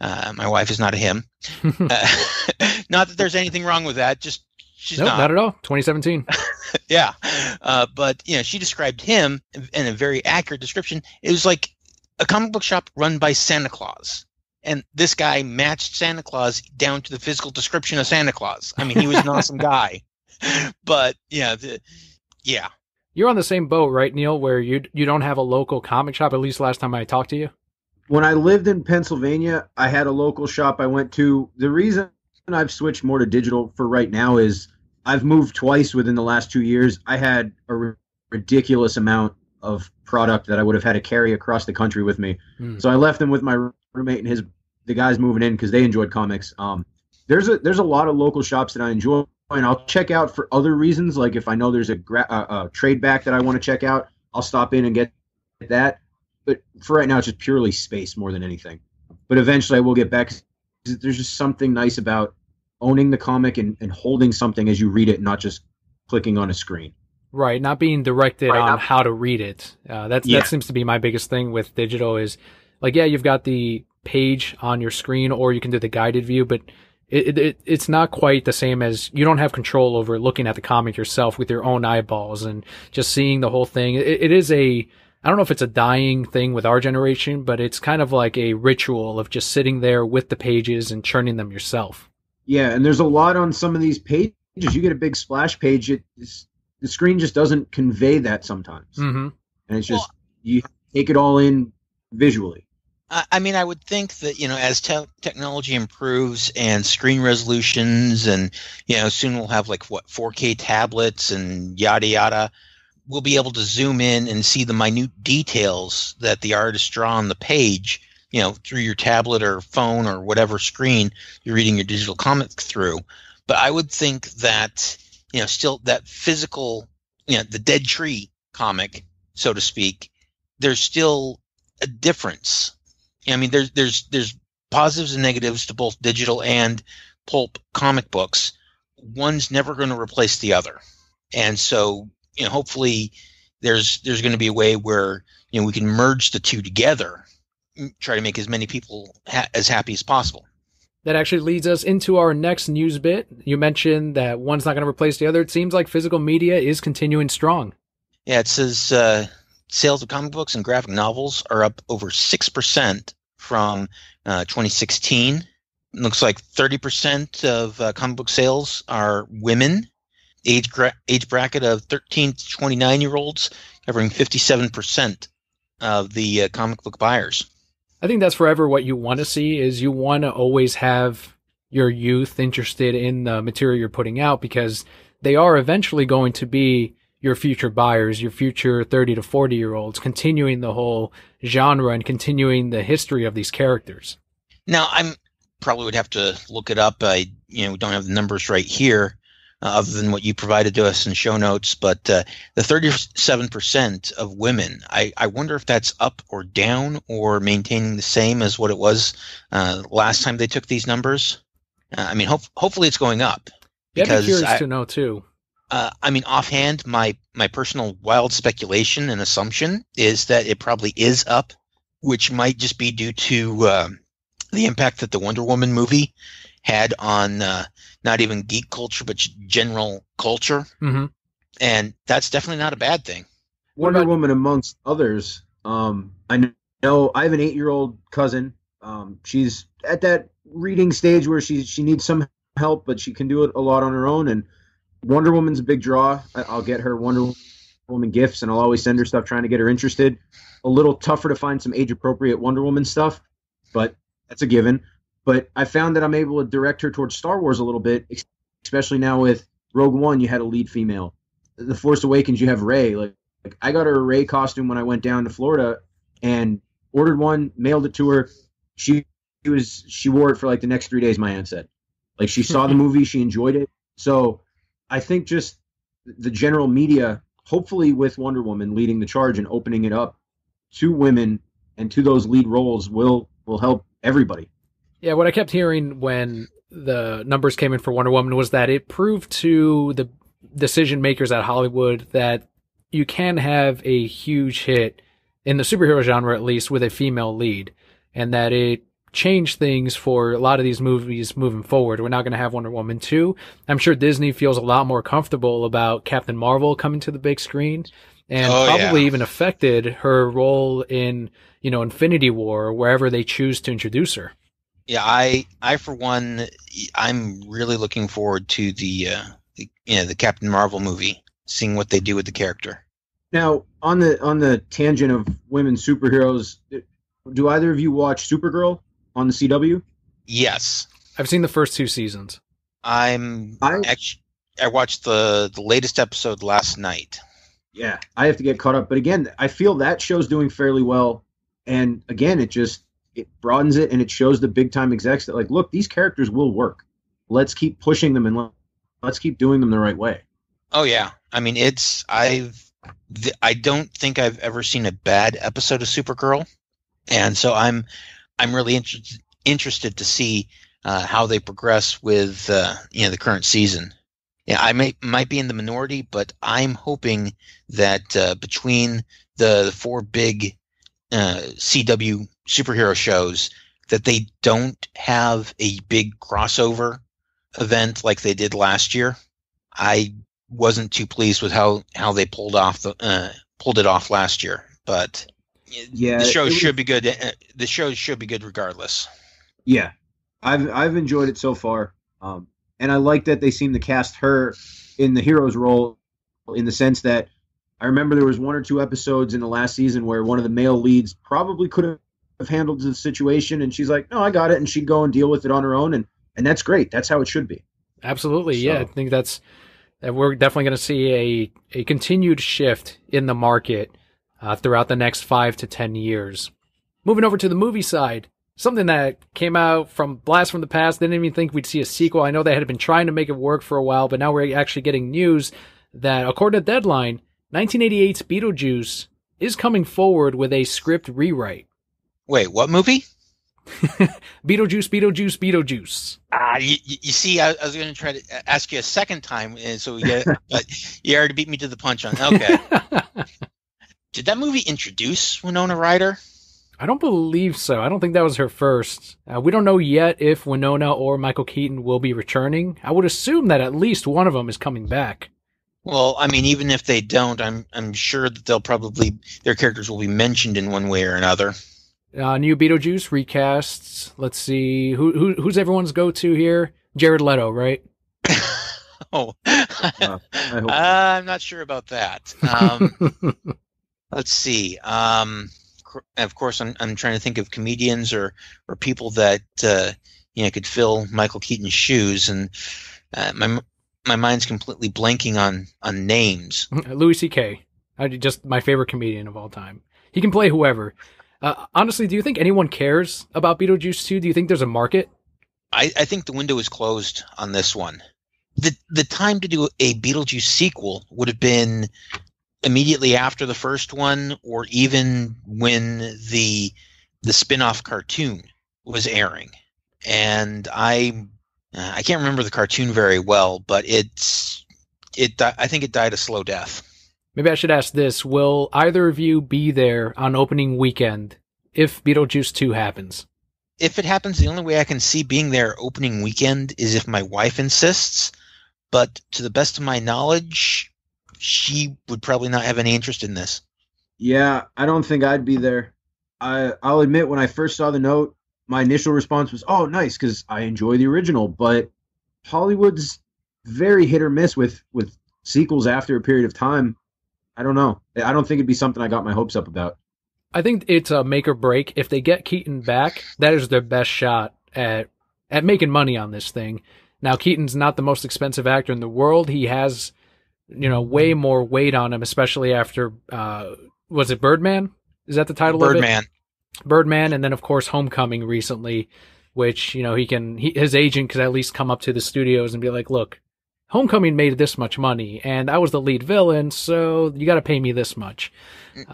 My wife is not a him. Not that there's anything wrong with that. Just she's not at all. 2017. Yeah, but she described him in a very accurate description. It was like a comic book shop run by Santa Claus. And this guy matched Santa Claus down to the physical description of Santa Claus. I mean, he was an awesome guy. But yeah. You're on the same boat, right, Neil, where you don't have a local comic shop, at least last time I talked to you? When I lived in Pennsylvania, I had a local shop I went to. The reason I've switched more to digital for right now is I've moved twice within the last 2 years. I had a ridiculous amount of product that I would have had to carry across the country with me. So I left them with my roommate and the guys moving in because they enjoyed comics. There's a lot of local shops that I enjoy. And I'll check out for other reasons, like if I know there's a trade back that I want to check out, I'll stop in and get that. But for right now, it's just purely space more than anything. But eventually I will get back. There's just something nice about owning the comic and holding something as you read it, not just clicking on a screen. Right, not being directed on how to read it. That seems to be my biggest thing with digital is, like, you've got the page on your screen or you can do the guided view, but it's not quite the same as you don't have control over looking at the comic yourself with your own eyeballs and just seeing the whole thing. It is I don't know if it's a dying thing with our generation, but it's kind of like a ritual of just sitting there with the pages and churning them yourself. Yeah, and there's a lot on some of these pages. You get a big splash page. The screen just doesn't convey that sometimes. Mm-hmm. And it's just, you take it all in visually. I mean, I would think that, as technology improves and screen resolutions and, soon we'll have 4K tablets and yada, yada, we'll be able to zoom in and see the minute details that the artists draw on the page, through your tablet or phone or whatever screen you're reading your digital comic through. But I would think that, still that physical, the dead tree comic, so to speak, there's still a difference. I mean, there's positives and negatives to both digital and pulp comic books. One's never going to replace the other, and so hopefully there's going to be a way where we can merge the two together, try to make as many people as happy as possible. That actually leads us into our next news bit. You mentioned that one's not going to replace the other. It seems like physical media is continuing strong. Yeah, it says sales of comic books and graphic novels are up over 6% from 2016. It looks like 30% of comic book sales are women, age bracket of 13 to 29-year-olds, covering 57% of the comic book buyers. I think that's forever what you want to see, is you want to always have your youth interested in the material you're putting out, because they are eventually going to be your future buyers, your future 30 to 40-year-olds, continuing the whole genre and continuing the history of these characters. Now, I probably would have to look it up. We don't have the numbers right here, other than what you provided to us in show notes. But the 37% of women, I wonder if that's up or down or maintaining the same as what it was last time they took these numbers. I mean, hopefully it's going up. Yeah, I'd be curious to know too. I mean, offhand, my personal wild speculation and assumption is that it probably is up, which might just be due to the impact that the Wonder Woman movie had on not even geek culture, but general culture. Mm-hmm. And that's definitely not a bad thing. Wonder Woman, amongst others. I know I have an 8-year-old cousin. She's at that reading stage where she needs some help, but she can do it a lot on her own. And Wonder Woman's a big draw. I'll get her Wonder Woman gifts, and I'll always send her stuff trying to get her interested. A little tougher to find some age-appropriate Wonder Woman stuff, but that's a given. But I found that I'm able to direct her towards Star Wars a little bit, especially now with Rogue One, you had a lead female. The Force Awakens, you have Rey. Like I got her a Rey costume when I went down to Florida and ordered one, mailed it to her. She wore it for like the next 3 days, my aunt said. Like she saw the movie, she enjoyed it. So I think just the general media, hopefully with Wonder Woman leading the charge and opening it up to women and to those lead roles will help everybody. Yeah, what I kept hearing when the numbers came in for Wonder Woman was that it proved to the decision makers at Hollywood that you can have a huge hit in the superhero genre, at least with a female lead, and that it changed things for a lot of these movies moving forward. We're not going to have Wonder Woman 2. I'm sure Disney feels a lot more comfortable about Captain Marvel coming to the big screen, and probably even affected her role in, Infinity War or wherever they choose to introduce her. Yeah, I for one, I'm really looking forward to the Captain Marvel movie, seeing what they do with the character. Now, on the tangent of women superheroes, do either of you watch Supergirl on the CW? Yes, I've seen the first 2 seasons. I watched the latest episode last night. Yeah, I have to get caught up. But again, I feel that show's doing fairly well. And again, it broadens it, and it shows the big time execs that, like, look, these characters will work. Let's keep pushing them, and let's keep doing them the right way. Oh yeah, I mean, I don't think I've ever seen a bad episode of Supergirl, and so I'm really interested to see how they progress with the current season. Yeah, I might be in the minority, but I'm hoping that between the 4 big CW superhero shows, that they don't have a big crossover event like they did last year. I wasn't too pleased with how they pulled it off last year, but yeah, the show should be good. The show should be good regardless. Yeah, I've enjoyed it so far, and I like that they seem to cast her in the hero's role, in the sense that I remember there was 1 or 2 episodes in the last season where one of the male leads probably could have handled the situation, and she's like, no, I got it, and she'd go and deal with it on her own, and that's great. That's how it should be. Absolutely, so. Yeah. I think that we're definitely going to see a continued shift in the market throughout the next 5 to 10 years. Moving over to the movie side, something that came out from Blast from the Past, didn't even think we'd see a sequel. I know they had been trying to make it work for a while, but now we're actually getting news that, according to Deadline, 1988's Beetlejuice is coming forward with a script rewrite. Wait, what movie? Beetlejuice. You see, I was going to try to ask you a second time, and so but you already beat me to the punch on. Okay. Did that movie introduce Winona Ryder? I don't believe so. I don't think that was her first. We don't know yet if Winona or Michael Keaton will be returning. I would assume that at least one of them is coming back. Well, I mean, even if they don't, I'm sure that their characters will be mentioned in one way or another. New Beetlejuice recasts. Let's see who's everyone's go-to here. Jared Leto, right? I'm not sure about that. Let's see. Of course, I'm trying to think of comedians or people that could fill Michael Keaton's shoes, and my mind's completely blanking on names. Louis C.K. Just my favorite comedian of all time. He can play whoever. Honestly, do you think anyone cares about Beetlejuice 2? Do you think there's a market? I think the window is closed on this one. the time to do a Beetlejuice sequel would have been immediately after the first one, or even when the spin-off cartoon was airing. And I can't remember the cartoon very well, but I think it died a slow death. Maybe I should ask this. Will either of you be there on opening weekend if Beetlejuice 2 happens? If it happens, the only way I can see being there opening weekend is if my wife insists. But to the best of my knowledge, she would probably not have any interest in this. Yeah, I don't think I'd be there. I'll admit, when I first saw the note, my initial response was, "Oh, nice," because I enjoy the original. But Hollywood's very hit or miss with sequels after a period of time. I don't know. I don't think it'd be something I got my hopes up about. I think it's a make or break. If they get Keaton back, that is their best shot at making money on this thing. Now, Keaton's not the most expensive actor in the world. He has, way more weight on him, especially after, was it Birdman? Is that the title of it? Birdman, and then, of course, Homecoming recently, which, his agent could at least come up to the studios and be like, look, Homecoming made this much money, and I was the lead villain, so you got to pay me this much.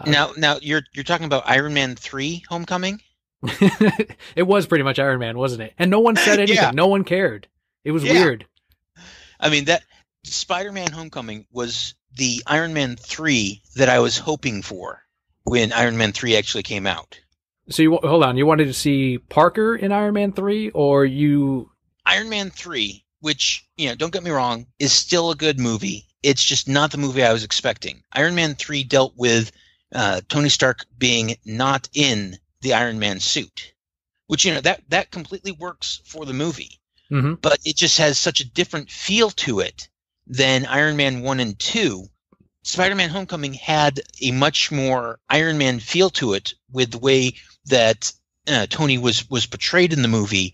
Now you're talking about Iron Man 3 Homecoming? It was pretty much Iron Man, wasn't it? And no one said anything. Yeah. No one cared. It was weird. I mean, that Spider-Man Homecoming was the Iron Man 3 that I was hoping for when Iron Man 3 actually came out. So hold on, you wanted to see Parker in Iron Man 3, or you... Iron Man 3, which, don't get me wrong, is still a good movie. It's just not the movie I was expecting. Iron Man 3 dealt with Tony Stark being not in the Iron Man suit, which, that completely works for the movie. Mm-hmm. But it just has such a different feel to it than Iron Man 1 and 2. Spider-Man Homecoming had a much more Iron Man feel to it with the way that Tony was portrayed in the movie.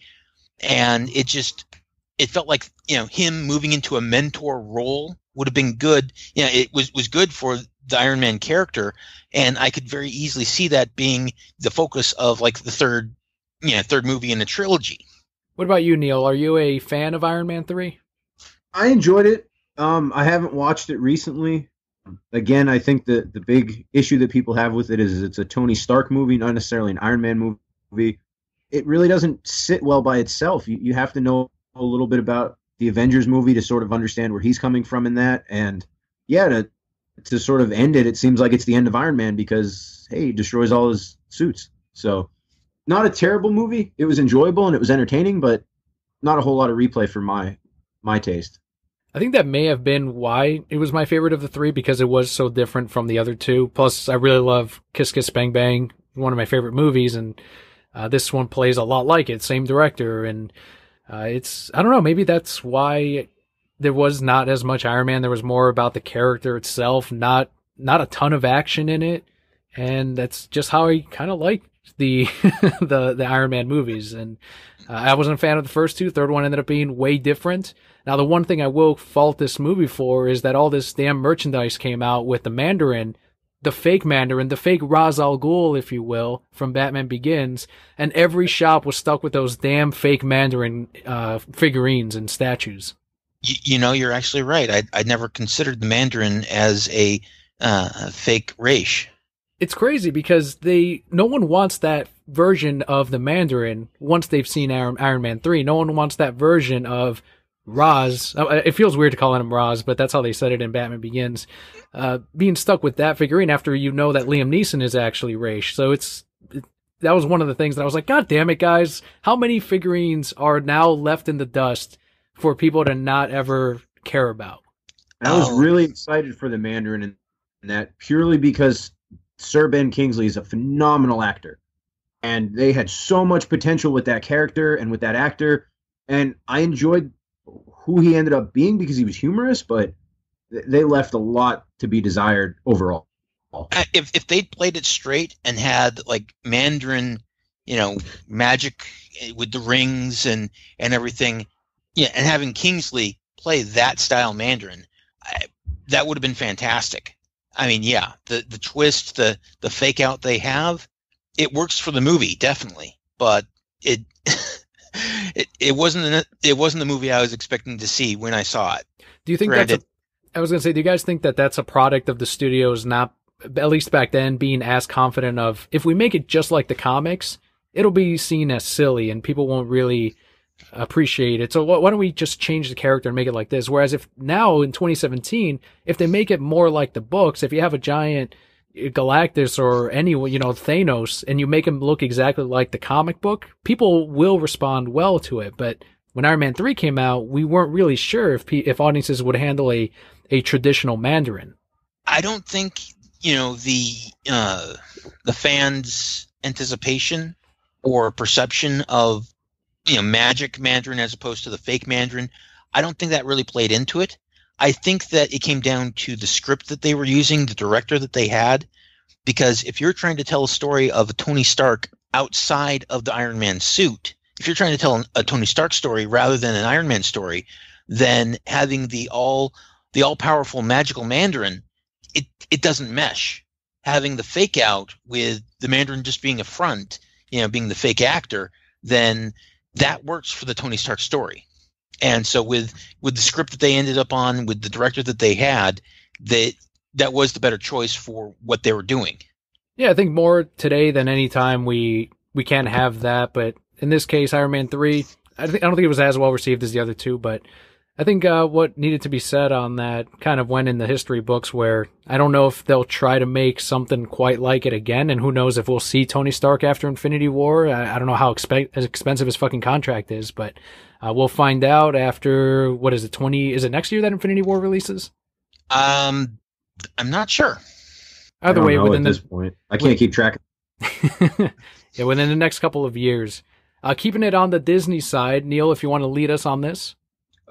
And it felt like, him moving into a mentor role would have been good. It was good for the Iron Man character. And I could very easily see that being the focus of like the third movie in the trilogy. What about you, Neil? Are you a fan of Iron Man 3? I enjoyed it. I haven't watched it recently. Again, I think the big issue that people have with it is it's a Tony Stark movie, not necessarily an Iron Man movie. It really doesn't sit well by itself. You have to know a little bit about the Avengers movie to sort of understand where he's coming from in that. And yeah, to sort of end it, it seems like it's the end of Iron Man because, hey, he destroys all his suits. So not a terrible movie. It was enjoyable and it was entertaining, but not a whole lot of replay for my taste. I think that may have been why it was my favorite of the three, because it was so different from the other two. Plus, I really love Kiss Kiss Bang Bang, one of my favorite movies, and this one plays a lot like it, same director, and I don't know, maybe that's why there was not as much Iron Man. There was more about the character itself, not a ton of action in it, and that's just how I kind of like the the Iron Man movies. And I wasn't a fan of the first two. Third one ended up being way different. Now, the one thing I will fault this movie for is that all this damn merchandise came out with the Mandarin, the fake Ra's al Ghul, if you will, from Batman Begins, and every shop was stuck with those damn fake Mandarin figurines and statues. You're actually right. I'd never considered the Mandarin as a fake race. It's crazy because no one wants that version of the Mandarin once they've seen Iron Man 3. No one wants that version of Ra's. It feels weird to call him Ra's, but that's how they said it in Batman Begins. Being stuck with that figurine after you know that Liam Neeson is actually Ra's. So that was one of the things that I was like, God damn it, guys. How many figurines are now left in the dust for people to not ever care about? I was really excited for the Mandarin in that purely because Sir Ben Kingsley is a phenomenal actor. And they had so much potential with that character and with that actor. And I enjoyed who he ended up being because he was humorous, but they left a lot to be desired overall. If they'd played it straight and had like Mandarin, magic with the rings and everything, and having Kingsley play that style Mandarin, that would have been fantastic. I mean, yeah, the twist, the fake out they have, it works for the movie, definitely, but it wasn't the movie I was expecting to see when I saw it. Do you think Granted, I was going to say, do you guys think that that's a product of the studios not, at least back then, being as confident of, if we make it just like the comics, it'll be seen as silly and people won't really appreciate it. So why don't we just change the character and make it like this? Whereas if now in 2017, if they make it more like the books, if you have a giant Galactus or any, Thanos, and you make him look exactly like the comic book, people will respond well to it. But when Iron Man 3 came out, we weren't really sure if audiences would handle a traditional Mandarin. I don't think, the fans' anticipation or perception of, magic Mandarin as opposed to the fake Mandarin, I don't think that really played into it. I think that it came down to the script that they were using, the director that they had, because if you're trying to tell a story of a Tony Stark outside of the Iron Man suit, if you're trying to tell a Tony Stark story rather than an Iron Man story, then having the all-powerful magical Mandarin, it doesn't mesh. Having the fake out with the Mandarin just being a front, being the fake actor, then that works for the Tony Stark story. And so with the script that they ended up on, with the director that they had, that was the better choice for what they were doing. Yeah, I think more today than any time we can't have that. But in this case, Iron Man 3, I don't think it was as well received as the other two, but I think what needed to be said on that kind of went in the history books, where I don't know if they'll try to make something quite like it again, and who knows if we'll see Tony Stark after Infinity War. I don't know how expensive his fucking contract is, but we'll find out after, what is it, is it next year that Infinity War releases? I'm not sure. Either way, within this point, I can't keep track. Yeah, within the next couple of years. Keeping it on the Disney side, Neil, if you want to lead us on this.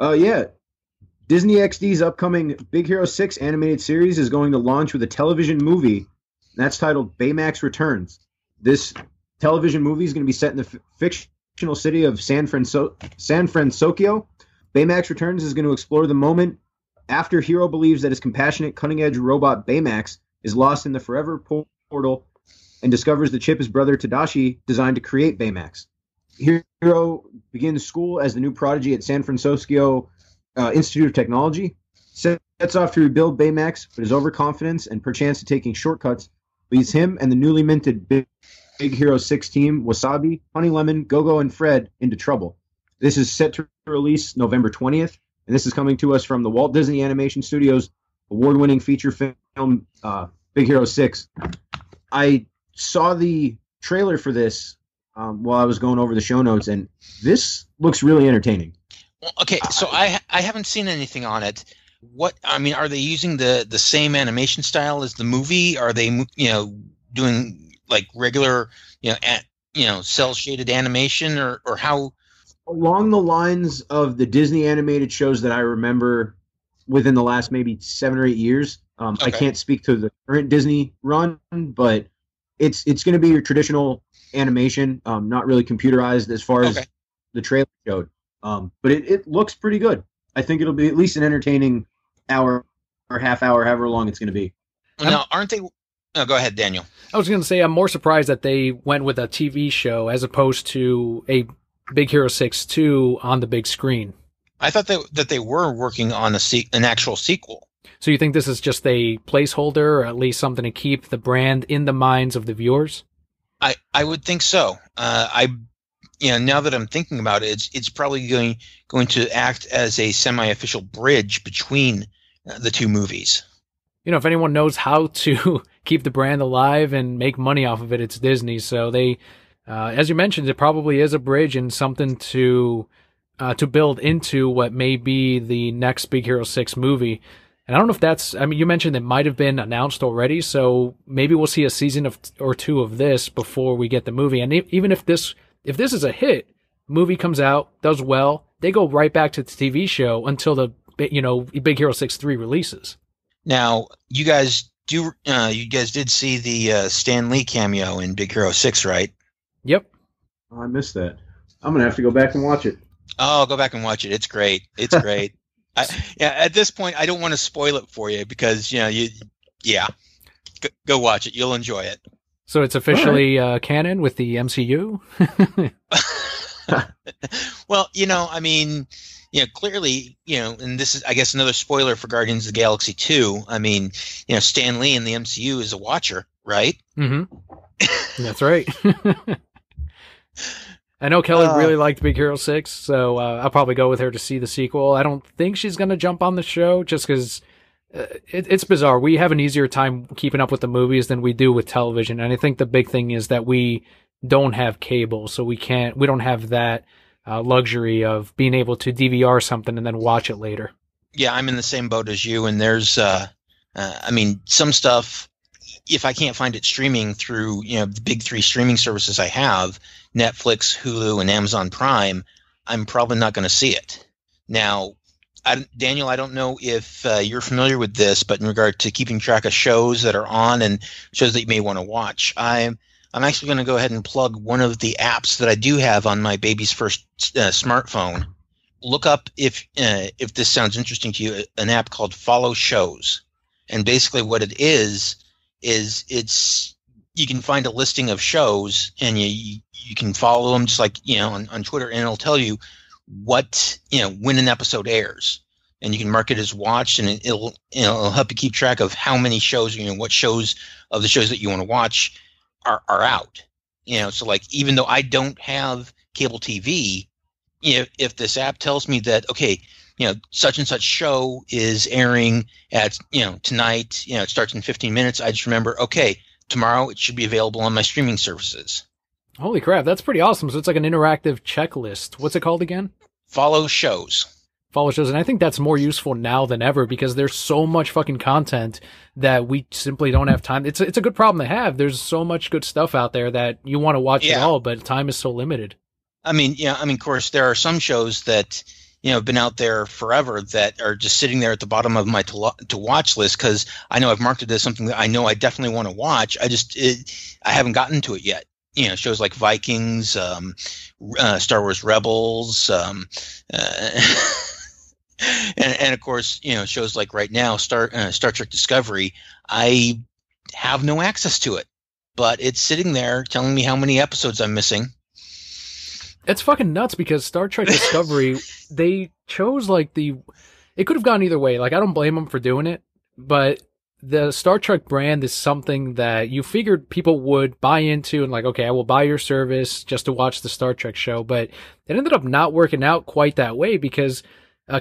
Yeah. Disney XD's upcoming Big Hero 6 animated series is going to launch with a television movie that's titled Baymax Returns. This television movie is going to be set in the fictional city of San Francisco. Baymax Returns is going to explore the moment after Hero believes that his compassionate, cutting-edge robot Baymax is lost in the Forever Portal and discovers the chip his brother Tadashi designed to create Baymax. Hero begins school as the new prodigy at San Francisco Institute of Technology, sets off to rebuild Baymax, but his overconfidence and perchance to taking shortcuts leads him and the newly minted Big Hero 6 team, Wasabi, Honey Lemon, Go-Go, and Fred, into trouble. This is set to release November 20th, and this is coming to us from the Walt Disney Animation Studios award-winning feature film Big Hero 6. I saw the trailer for this while I was going over the show notes, and this looks really entertaining. Well, okay, so I haven't seen anything on it. Are they using the same animation style as the movie? Are they doing like regular cell shaded animation or how? Along the lines of the Disney animated shows that I remember within the last maybe 7 or 8 years. Okay. I can't speak to the current Disney run, but it's going to be your traditional animation, not really computerized as far as the trailer showed. But it looks pretty good. I think it'll be at least an entertaining hour or half hour, however long it's going to be. Now, aren't they? Oh, go ahead, Daniel. I was going to say I'm more surprised that they went with a TV show as opposed to a Big Hero 6 2 on the big screen. I thought that they were working on an actual sequel. So you think this is just a placeholder, or at least something to keep the brand in the minds of the viewers? I would think so. Now that I'm thinking about it, it's probably going to act as a semi-official bridge between the two movies. If anyone knows how to keep the brand alive and make money off of it, it's Disney. So they, as you mentioned, it probably is a bridge and something to build into what may be the next Big Hero 6 movie. And I don't know if that's, you mentioned it might have been announced already, so maybe we'll see a season or two of this before we get the movie. And even if this is a hit, movie comes out, does well, they go right back to the TV show until the Big Hero 6 3 releases. Now, you guys did see the Stan Lee cameo in Big Hero 6, right? Yep. Oh, I missed that. I'm gonna have to go back and watch it. Oh, go back and watch it. It's great. It's great. At this point, I don't want to spoil it for you because go watch it. You'll enjoy it. So it's officially canon with the MCU. Well, I mean, clearly, and this is, I guess, another spoiler for Guardians of the Galaxy 2. I mean, Stan Lee in the MCU is a watcher, right? Mm-hmm. That's right. I know Kelly really liked Big Hero 6, so I'll probably go with her to see the sequel. I don't think she's going to jump on the show just because it's bizarre. We have an easier time keeping up with the movies than we do with television. And I think the big thing is that we don't have cable, so we don't have that luxury of being able to DVR something and then watch it later. Yeah, I'm in the same boat as you. And there's, I mean, some stuff, if I can't find it streaming through, the big three streaming services I have, Netflix, Hulu, and Amazon Prime, I'm probably not going to see it. Now, Daniel, I don't know if you're familiar with this, but in regard to keeping track of shows that are on and shows that you may want to watch, I'm actually going to go ahead and plug one of the apps that I do have on my baby's first smartphone. Look up, if this sounds interesting to you, an app called Follow Shows. And basically what it is it's you can find a listing of shows and you can follow them just like on Twitter, and it'll tell you what when an episode airs, and you can mark it as watched, and it'll help you keep track of how many shows, what shows of the shows that you want to watch are out. So like, even though I don't have cable TV, if this app tells me that, okay, such and such show is airing at, tonight, it starts in 15 minutes. I just remember, okay, tomorrow it should be available on my streaming services. Holy crap, that's pretty awesome. So it's like an interactive checklist. What's it called again? Follow Shows. Follow Shows. And I think that's more useful now than ever because there's so much fucking content that we simply don't have time. It's a good problem to have. There's so much good stuff out there that you want to watch it all, but time is so limited. I mean, of course, there are some shows that have been out there forever that are just sitting there at the bottom of my to watch list because I know I've marked it as something that I know I definitely want to watch. I haven't gotten to it yet. Shows like Vikings, Star Wars Rebels, and of course, shows like right now, Star Trek Discovery. I have no access to it, but it's sitting there telling me how many episodes I'm missing. It's fucking nuts because Star Trek Discovery, they chose it could have gone either way. Like, I don't blame them for doing it, but the Star Trek brand is something that you figured people would buy into and like, okay, I will buy your service just to watch the Star Trek show. But it ended up not working out quite that way because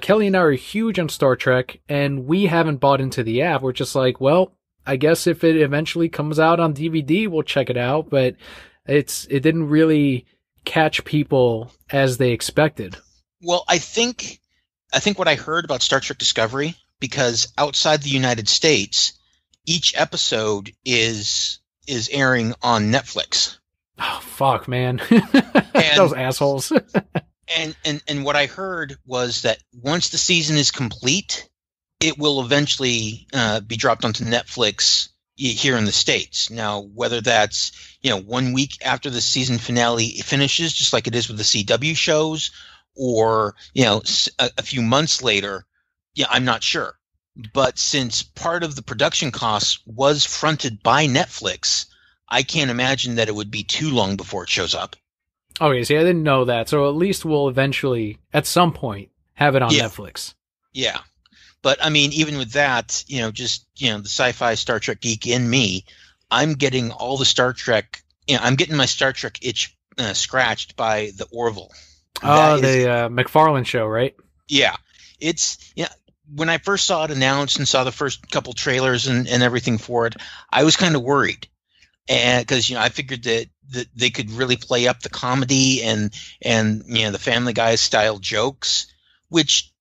Kelly and I are huge on Star Trek and we haven't bought into the app. We're just like, well, I guess if it eventually comes out on DVD, we'll check it out. But it didn't really catch people as they expected. Well, I think what I heard about Star Trek Discovery, because outside the United States, each episode is airing on Netflix. Oh, fuck, man. Those assholes. and what I heard was that once the season is complete, it will eventually be dropped onto Netflix here in the States. Now, whether that's 1 week after the season finale finishes, just like it is with the CW shows, or a few months later, I'm not sure. But since part of the production costs was fronted by Netflix, I can't imagine that it would be too long before it shows up. Okay, see, I didn't know that. So at least we'll eventually, at some point, have it on Netflix. Yeah. But, I mean, even with that, the sci-fi Star Trek geek in me, I'm getting all the Star Trek, I'm getting my Star Trek itch scratched by the Orville. Oh, the McFarlane show, right? Yeah. It's, when I first saw it announced and saw the first couple trailers and everything for it, I was kind of worried. And because, I figured that they could really play up the comedy and the Family Guy style jokes, which,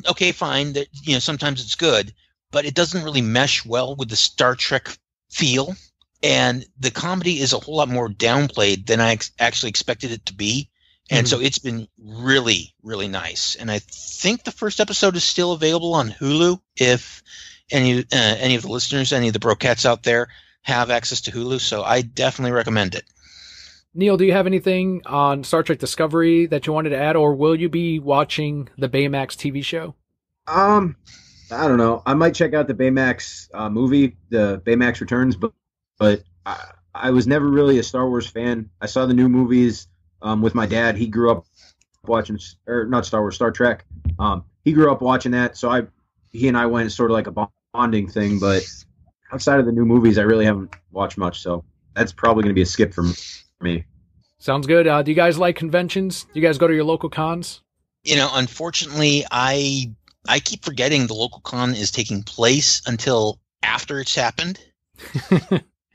okay, fine, that sometimes it's good, but it doesn't really mesh well with the Star Trek feel, and the comedy is a whole lot more downplayed than I actually expected it to be, and so it's been really, really nice. And I think the first episode is still available on Hulu. If any of the listeners, any of the brokettes out there have access to Hulu, so I definitely recommend it. Neil, do you have anything on Star Trek Discovery that you wanted to add, or will you be watching the Baymax TV show? I don't know. I might check out the Baymax movie, the Baymax Returns, but I was never really a Star Wars fan. I saw the new movies with my dad. He grew up watching, or not Star Wars, Star Trek. He grew up watching that, so he and I went sort of like a bonding thing. But outside of the new movies, I really haven't watched much, so that's probably going to be a skip for me. Sounds good. Do you guys like conventions? Do you guys go to your local cons? Unfortunately, I keep forgetting the local con is taking place until after it's happened.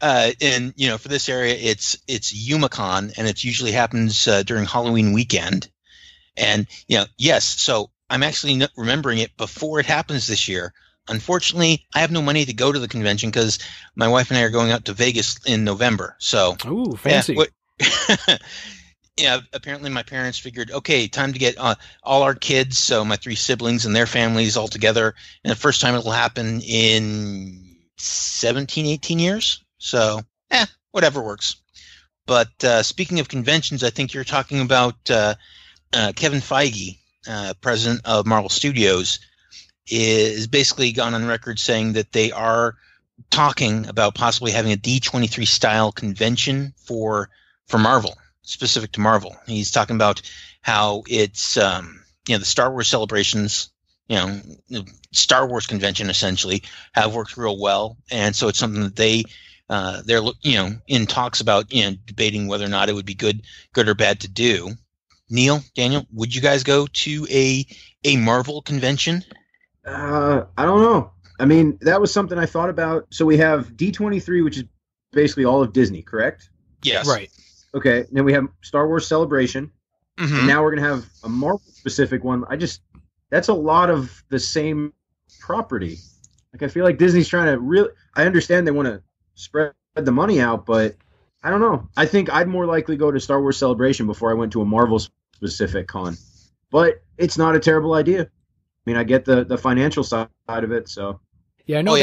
And for this area, it's YumaCon, and it usually happens during Halloween weekend. And yes, so I'm actually remembering it before it happens this year. Unfortunately, I have no money to go to the convention because my wife and I are going out to Vegas in November. So, ooh, fancy. Apparently my parents figured, okay, time to get all our kids, so my 3 siblings and their families all together. And the first time it'll happen in 17, 18 years. So, whatever works. But speaking of conventions, I think you're talking about Kevin Feige, president of Marvel Studios, is basically gone on record saying that they are talking about possibly having a D23 style convention for Marvel, specific to Marvel. He's talking about how it's the Star Wars celebrations, the Star Wars convention essentially have worked real well, and so it's something that they're in talks about, debating whether or not it would be good or bad to do. Neil, Daniel, would you guys go to a Marvel convention? I don't know. I mean, that was something I thought about. So we have D23, which is basically all of Disney, correct? Yes. Right. Okay. Then we have Star Wars Celebration. Mm-hmm. And now we're going to have a Marvel-specific one. That's a lot of the same property. Like, I feel like Disney's trying to really... I understand they want to spread the money out, but I don't know. I think I'd more likely go to Star Wars Celebration before I went to a Marvel-specific con. But it's not a terrible idea. I mean, I get the financial side of it, so... Yeah, I know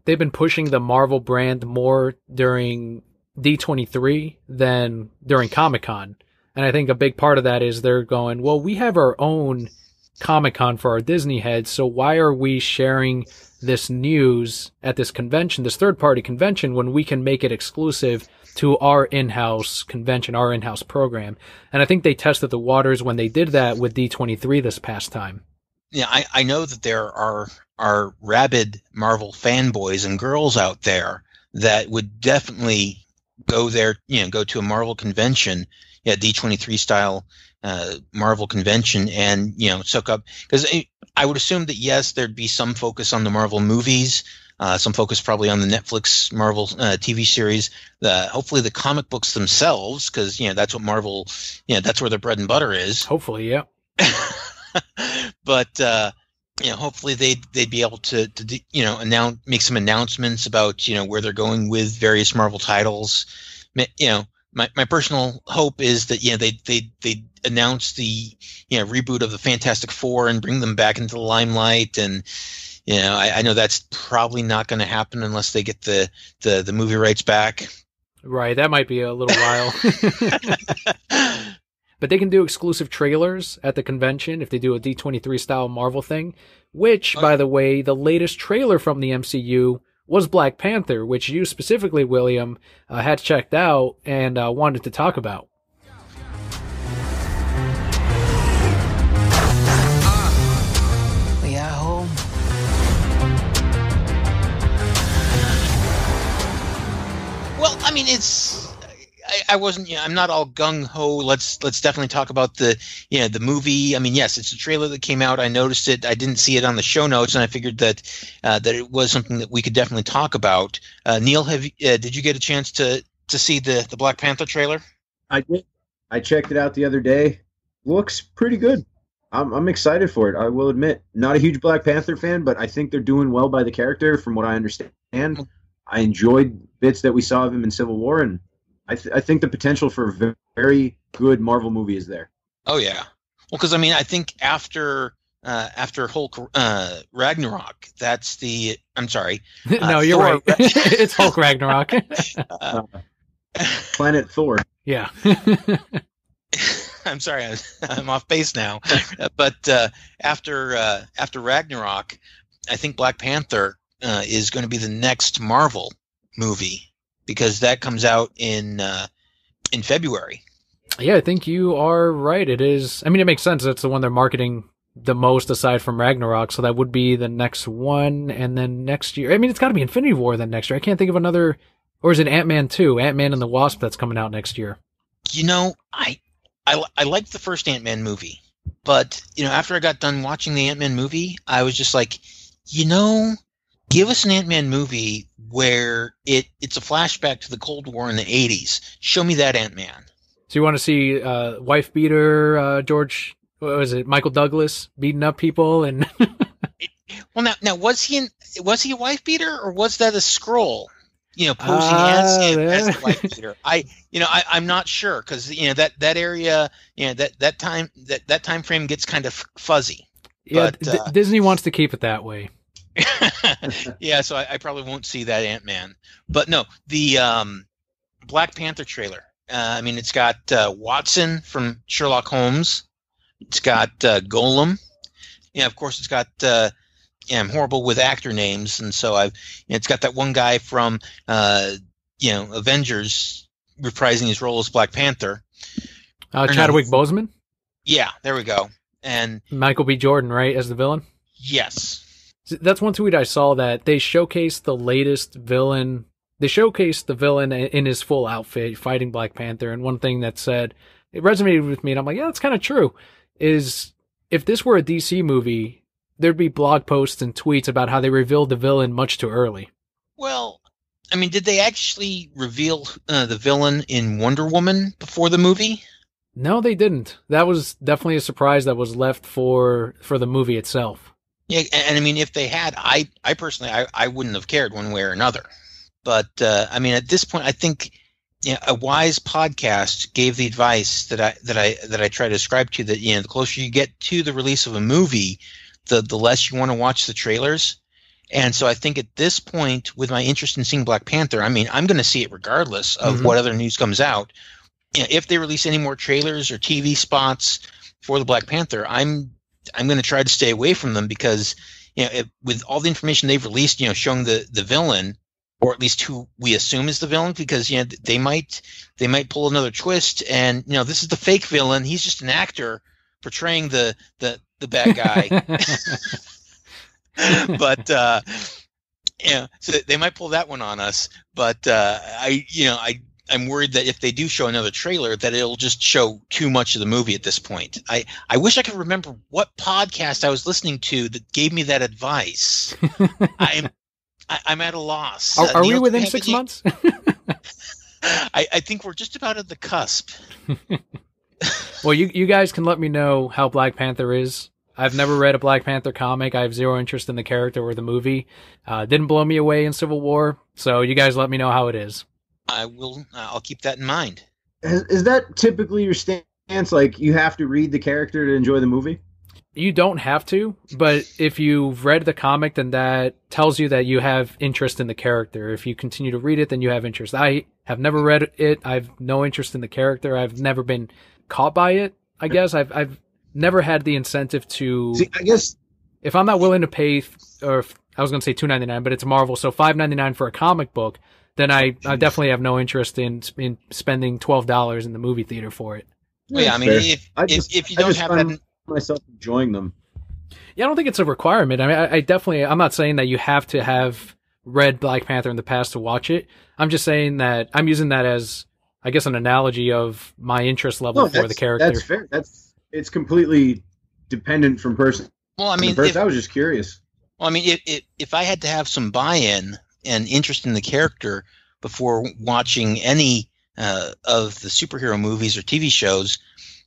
they've been pushing the Marvel brand more during D23 than during Comic-Con. And I think a big part of that is they're going, well, we have our own Comic-Con for our Disney heads, so why are we sharing this news at this convention, this third-party convention, when we can make it exclusive to our in-house convention, our in-house program? And I think they tested the waters when they did that with D23 this past time. Yeah, I know that there are rabid Marvel fanboys and girls out there that would definitely go there, go to a Marvel convention, D23 style Marvel convention, and soak up, because I would assume that yes, there'd be some focus on the Marvel movies, some focus probably on the Netflix Marvel TV series, hopefully the comic books themselves, because that's what Marvel, that's where their bread and butter is. Hopefully, yeah. But hopefully they'd be able to make some announcements about where they're going with various Marvel titles. My personal hope is that they announce the reboot of the Fantastic Four and bring them back into the limelight, and I know that's probably not going to happen unless they get the movie rights back. Right, that might be a little while. But they can do exclusive trailers at the convention if they do a D23 style Marvel thing, which, by the way, the latest trailer from the MCU was Black Panther, which you specifically, William, had checked out and wanted to talk about. We at home. Well, I mean, I wasn't. I'm not all gung ho. Let's definitely talk about the movie. I mean, yes, it's a trailer that came out. I noticed it. I didn't see it on the show notes, and I figured that it was something that we could definitely talk about. Neil, did you get a chance to see the Black Panther trailer? I did. I checked it out the other day. Looks pretty good. I'm excited for it. I will admit, not a huge Black Panther fan, but I think they're doing well by the character, from what I understand. I enjoyed bits that we saw of him in Civil War, and I think the potential for a very good Marvel movie is there. Oh yeah, well, because I mean, I think after Hulk Ragnarok, that's the. I'm sorry. No, you're Thor, right. It's Hulk Ragnarok. Planet Thor. Yeah. I'm sorry, I'm off base now. But after Ragnarok, I think Black Panther is going to be the next Marvel movie, because that comes out in February. Yeah, I think you are right. It is. I mean, it makes sense. It's the one they're marketing the most aside from Ragnarok, so that would be the next one. And then next year, I mean, it's got to be Infinity War then next year. I can't think of another. Or is it Ant-Man 2? Ant-Man and the Wasp that's coming out next year. You know, I liked the first Ant-Man movie, but after I got done watching the Ant-Man movie, I was just like, give us an Ant-Man movie where it's a flashback to the Cold War in the 80s. Show me that Ant-Man. So you want to see wife beater George? What was it? Michael Douglas beating up people and. Well, now was he a wife beater or was that a Skrull? Posing as a wife beater. I'm not sure because that area, that time frame gets kind of fuzzy. Yeah, but, Disney wants to keep it that way. Yeah, so I probably won't see that Ant-Man. But no, the Black Panther trailer. It's got Watson from Sherlock Holmes. It's got Golem. Yeah, of course, it's got. I'm horrible with actor names, and so it's got that one guy from Avengers reprising his role as Black Panther. Chadwick Boseman. Yeah, there we go. And Michael B. Jordan, right, as the villain. Yes, that's one tweet I saw that they showcased the latest villain. They showcased the villain in his full outfit fighting Black Panther, and one thing that said it resonated with me, and I'm like, yeah, that's kind of true. Is if this were a DC movie, there'd be blog posts and tweets about how they revealed the villain much too early. Well, did they actually reveal the villain in Wonder Woman before the movie? No, they didn't. That was definitely a surprise that was left for the movie itself. Yeah, and if they had, I personally, I wouldn't have cared one way or another. But at this point, I think a wise podcast gave the advice that I try to ascribe to, that the closer you get to the release of a movie, the less you want to watch the trailers. And so I think at this point, with my interest in seeing Black Panther, I'm going to see it regardless of what other news comes out. If they release any more trailers or TV spots for the Black Panther, I'm going to try to stay away from them because with all the information they've released, showing the villain, or at least who we assume is the villain, because they might pull another twist, and this is the fake villain. He's just an actor portraying the bad guy. But so they might pull that one on us. But I'm worried that if they do show another trailer, that it'll just show too much of the movie at this point. I wish I could remember what podcast I was listening to that gave me that advice. I'm at a loss. Are we within 6 months? I think we're just about at the cusp. Well, you guys can let me know how Black Panther is. I've never read a Black Panther comic. I have zero interest in the character or the movie. Didn't blow me away in Civil War. So you guys let me know how it is. I will. I'll keep that in mind. Is that typically your stance? Like you have to read the character to enjoy the movie? You don't have to, but if you've read the comic, then that tells you that you have interest in the character. If you continue to read it, then you have interest. I have never read it. I've no interest in the character. I've never been caught by it. I guess I've never had the incentive to. See, I guess if I'm not willing to pay, or I was going to say $2.99, but it's Marvel, so $5.99 for a comic book, then I definitely have no interest in spending $12 in the movie theater for it. Yeah, if you don't have that. Myself enjoying them. Yeah, I don't think it's a requirement. I'm not saying that you have to have read Black Panther in the past to watch it. I'm just saying that I'm using that as, I guess, an analogy of my interest level for the character. That's fair. It's completely dependent from person. Well, I was just curious. Well, if I had to have some buy-in and interest in the character before watching any of the superhero movies or TV shows,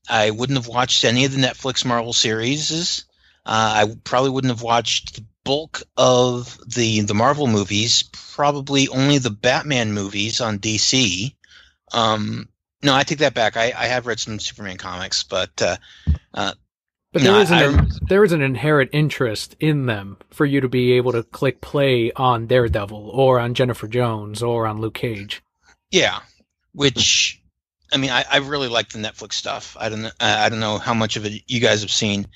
I wouldn't have watched any of the Netflix Marvel series. I probably wouldn't have watched the bulk of the Marvel movies, probably only the Batman movies on DC. No, I take that back. I have read some Superman comics, but there is an inherent interest in them for you to be able to click play on Daredevil or on Jennifer Jones or on Luke Cage. Yeah, which... I really like the Netflix stuff. I don't know how much of it you guys have seen,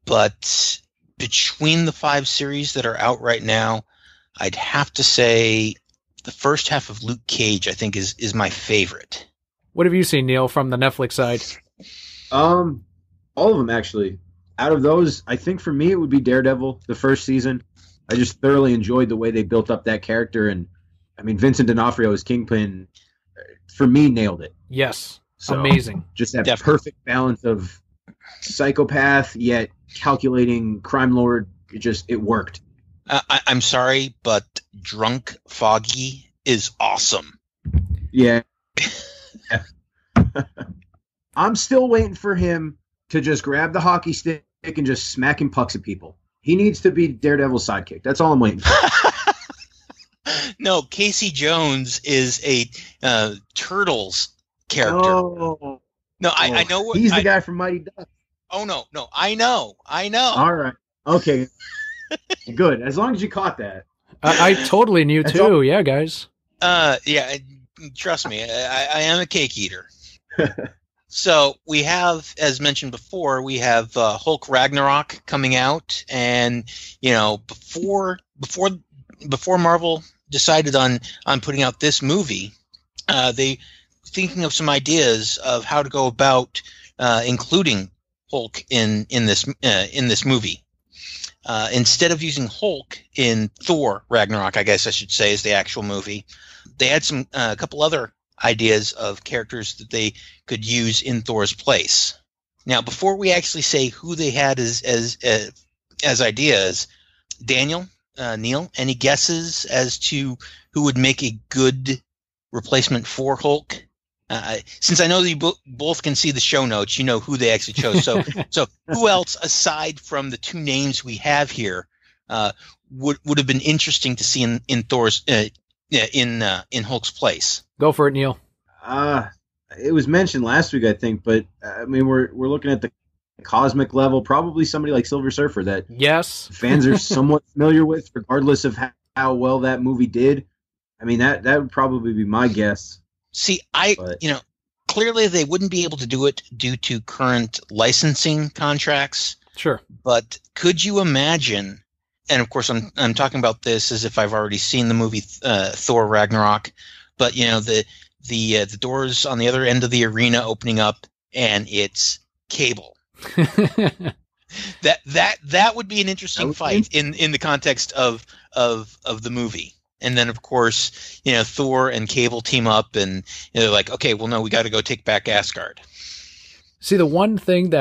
but between the 5 series that are out right now, I'd have to say the first half of Luke Cage, I think, is my favorite. What have you seen, Neil, from the Netflix side? All of them, actually. Out of those, I think for me it would be Daredevil, the first season. I just thoroughly enjoyed the way they built up that character. And, I mean, Vincent D'Onofrio as Kingpin, for me, nailed it. Yes. So, amazing. Just that perfect balance of psychopath, yet calculating crime lord. It worked. I'm sorry, but Drunk Foggy is awesome. Yeah. I'm still waiting for him to just grab the hockey stick and just smacking pucks at people. He needs to be Daredevil's sidekick. That's all I'm waiting for. No, Casey Jones is a Turtles character. Oh. No, I know what he's the guy from Mighty Ducks. Oh no, I know. All right. Okay. Good. As long as you caught that. I totally knew too. Yeah, guys. Yeah, trust me, I am a cake eater. So we have, as mentioned before, we have Hulk Ragnarok coming out, and before Marvel decided on putting out this movie, they thinking of some ideas of how to go about including Hulk in this movie. Instead of using Hulk in Thor Ragnarok, I guess I should say, is the actual movie, they had a couple other ideas of characters that they could use in Thor's place. Now, before we actually say who they had as ideas, Daniel, Neil, any guesses as to who would make a good replacement for Hulk? Since I know that you both can see the show notes, you know who they actually chose. So who else aside from the two names we have here would have been interesting to see in Thor's in Hulk's place? Go for it, Neil. It was mentioned last week, I think, but I mean we're looking at the cosmic level. Probably somebody like Silver Surfer that fans are somewhat familiar with, regardless of how well that movie did. I mean that would probably be my guess. See, clearly they wouldn't be able to do it due to current licensing contracts. Sure. But could you imagine, and of course I'm talking about this as if I've already seen the movie Thor Ragnarok, but the doors on the other end of the arena opening up and it's Cable. that would be an interesting fight in the context of the movie. And then, of course, Thor and Cable team up, and they're like, okay, well, no, we got to go take back Asgard. See, the one opportunity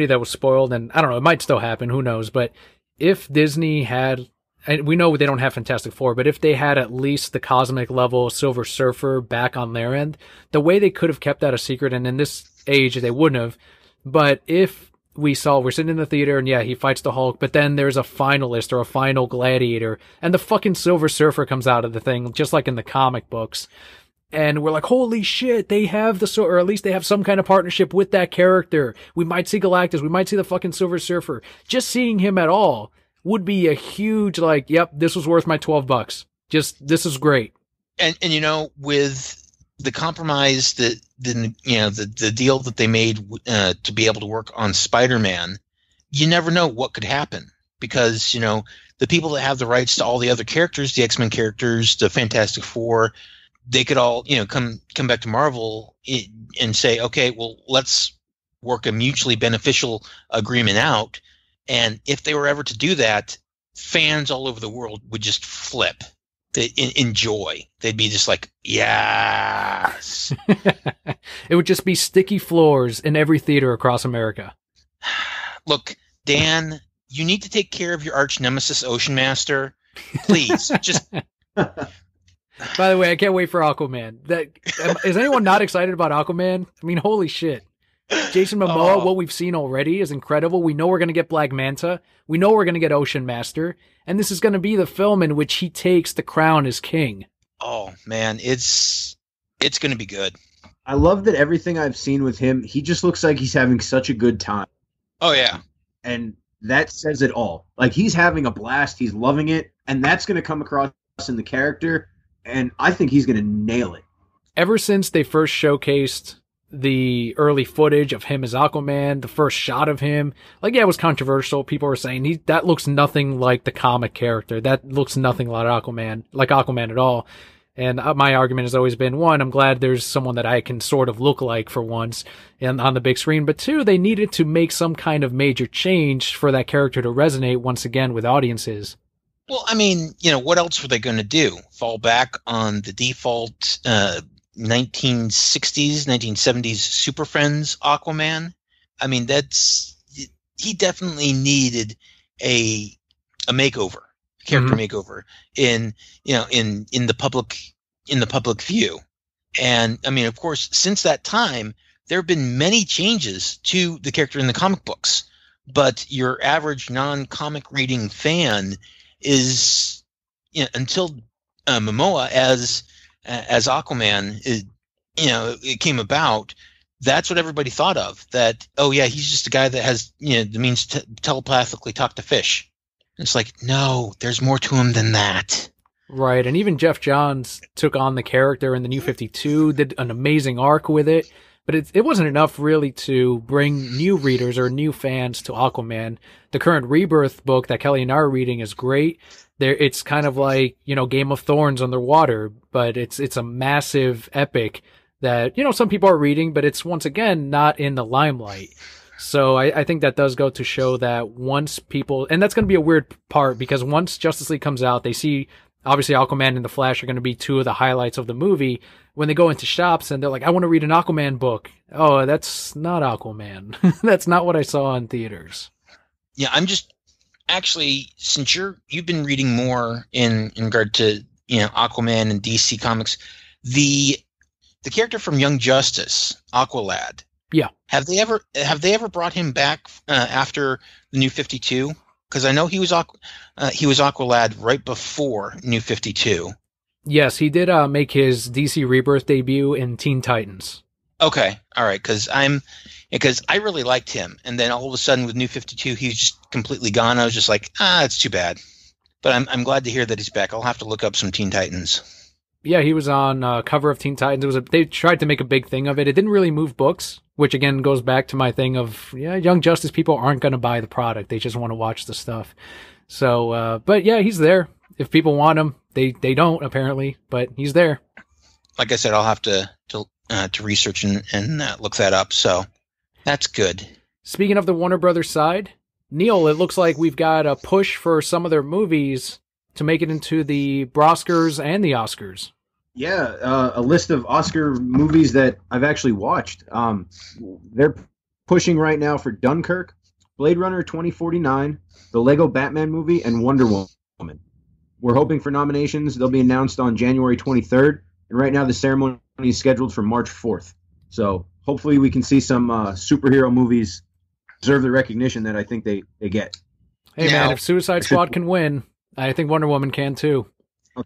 that was spoiled, and I don't know, it might still happen, who knows, but if Disney had, and we know they don't have Fantastic Four, but if they had at least the cosmic level Silver Surfer back on their end, the way they could have kept that a secret, and in this age, they wouldn't have, but if we're sitting in the theater and he fights the Hulk, but then there's a finalist or a final gladiator and the fucking Silver Surfer comes out of the thing, just like in the comic books. And we're like, holy shit, they have or at least they have some kind of partnership with that character. We might see Galactus. We might see the fucking Silver Surfer. Just seeing him at all would be a huge, yep, this was worth my $12. This is great. And with the compromise the deal that they made to be able to work on Spider-Man, you never know what could happen because the people that have the rights to all the other characters, the X-Men characters, the Fantastic Four, they could all come back to Marvel and say, okay, well, let's work a mutually beneficial agreement out. And if they were ever to do that, fans all over the world would just flip. They'd enjoy. They'd be just like, yes. It would just be sticky floors in every theater across America. Look, Dan, you need to take care of your arch nemesis, Ocean Master. Please, just. By the way, I can't wait for Aquaman. Is anyone not excited about Aquaman? I mean, holy shit. Jason Momoa, what we've seen already is incredible. We know we're going to get Black Manta. We know we're going to get Ocean Master. And this is going to be the film in which he takes the crown as king. Oh, man, it's going to be good. I love that everything I've seen with him, he just looks like he's having such a good time. Oh, yeah. And that says it all. Like, he's having a blast. He's loving it. And that's going to come across in the character. And I think he's going to nail it. Ever since they first showcased the early footage of him as Aquaman, the first shot of him, it was controversial. People were saying that looks nothing like the comic character. That looks nothing like Aquaman at all. And my argument has always been, one, I'm glad there's someone that I can sort of look like for once and on the big screen. But two, they needed to make some kind of major change for that character to resonate once again with audiences. Well, I mean, what else were they going to do? Fall back on the default 1960s, 1970s Super Friends Aquaman? I mean, he definitely needed a makeover, character makeover in the public view. And I mean, of course, since that time, there have been many changes to the character in the comic books, but your average non-comic reading fan is, until Momoa as Aquaman it came about, that's what everybody thought of. That, oh yeah, he's just a guy that has the means to telepathically talk to fish. It's like, no, there's more to him than that. Right, and even Jeff Johns took on the character in the New 52, did an amazing arc with it, but it wasn't enough really to bring new readers or new fans to Aquaman. The current Rebirth book that Kelly and I are reading is great. It's kind of like, Game of Thorns underwater, but it's a massive epic that, some people are reading, but it's once again not in the limelight. So I think that does go to show that once people, and that's going to be a weird part, because once Justice League comes out, they see obviously Aquaman and the Flash are going to be two of the highlights of the movie. When they go into shops and they're like, I want to read an Aquaman book. Oh, that's not Aquaman. That's not what I saw in theaters. Yeah, I'm just actually, since you've been reading more in regard to Aquaman and DC Comics, the character from Young Justice, Aqualad. Yeah. Have they ever brought him back after the New 52? Because I know he was Aqualad right before New 52. Yes, he did make his DC Rebirth debut in Teen Titans. Okay, all right, because I really liked him, and then all of a sudden with New 52, he's just completely gone. I was just like, it's too bad. But I'm glad to hear that he's back. I'll have to look up some Teen Titans. Yeah, he was on cover of Teen Titans. They tried to make a big thing of it. It didn't really move books, which again goes back to my thing of, Young Justice people aren't going to buy the product. They just want to watch the stuff. So, but yeah, he's there. If people want him, they don't apparently, but he's there. Like I said, I'll have to research and look that up. So that's good. Speaking of the Warner Brothers side, Neil, it looks like we've got a push for some of their movies to make it into the Broskers and the Oscars. Yeah, a list of Oscar movies that I've actually watched. They're pushing right now for Dunkirk, Blade Runner 2049, the Lego Batman movie, and Wonder Woman. We're hoping for nominations. They'll be announced on January 23rd, and right now the ceremony is scheduled for March 4th. So hopefully we can see some superhero movies deserve the recognition that I think they get. Hey, man, if Suicide Squad can win, I think Wonder Woman can too.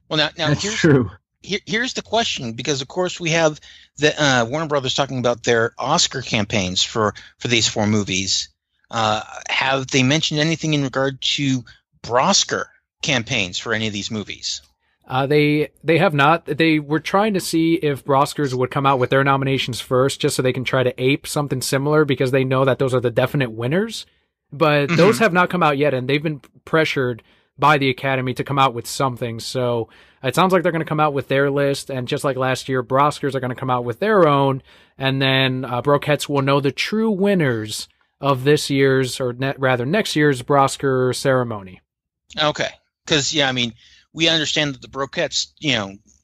Well, now that's true. Here's the question, because of course we have the Warner Brothers talking about their Oscar campaigns for these four movies. Have they mentioned anything in regard to Brosker campaigns for any of these movies? They have not. They were trying to see if Broskers would come out with their nominations first, just so they can try to ape something similar, because they know that those are the definite winners. But those have not come out yet, and they've been pressured by the Academy to come out with something. So it sounds like they're going to come out with their list, and just like last year, Broskers are going to come out with their own, and then Brokettes will know the true winners of this year's, or rather next year's, Brosker ceremony. Okay. Because, yeah, I mean, we understand that the Brokettes,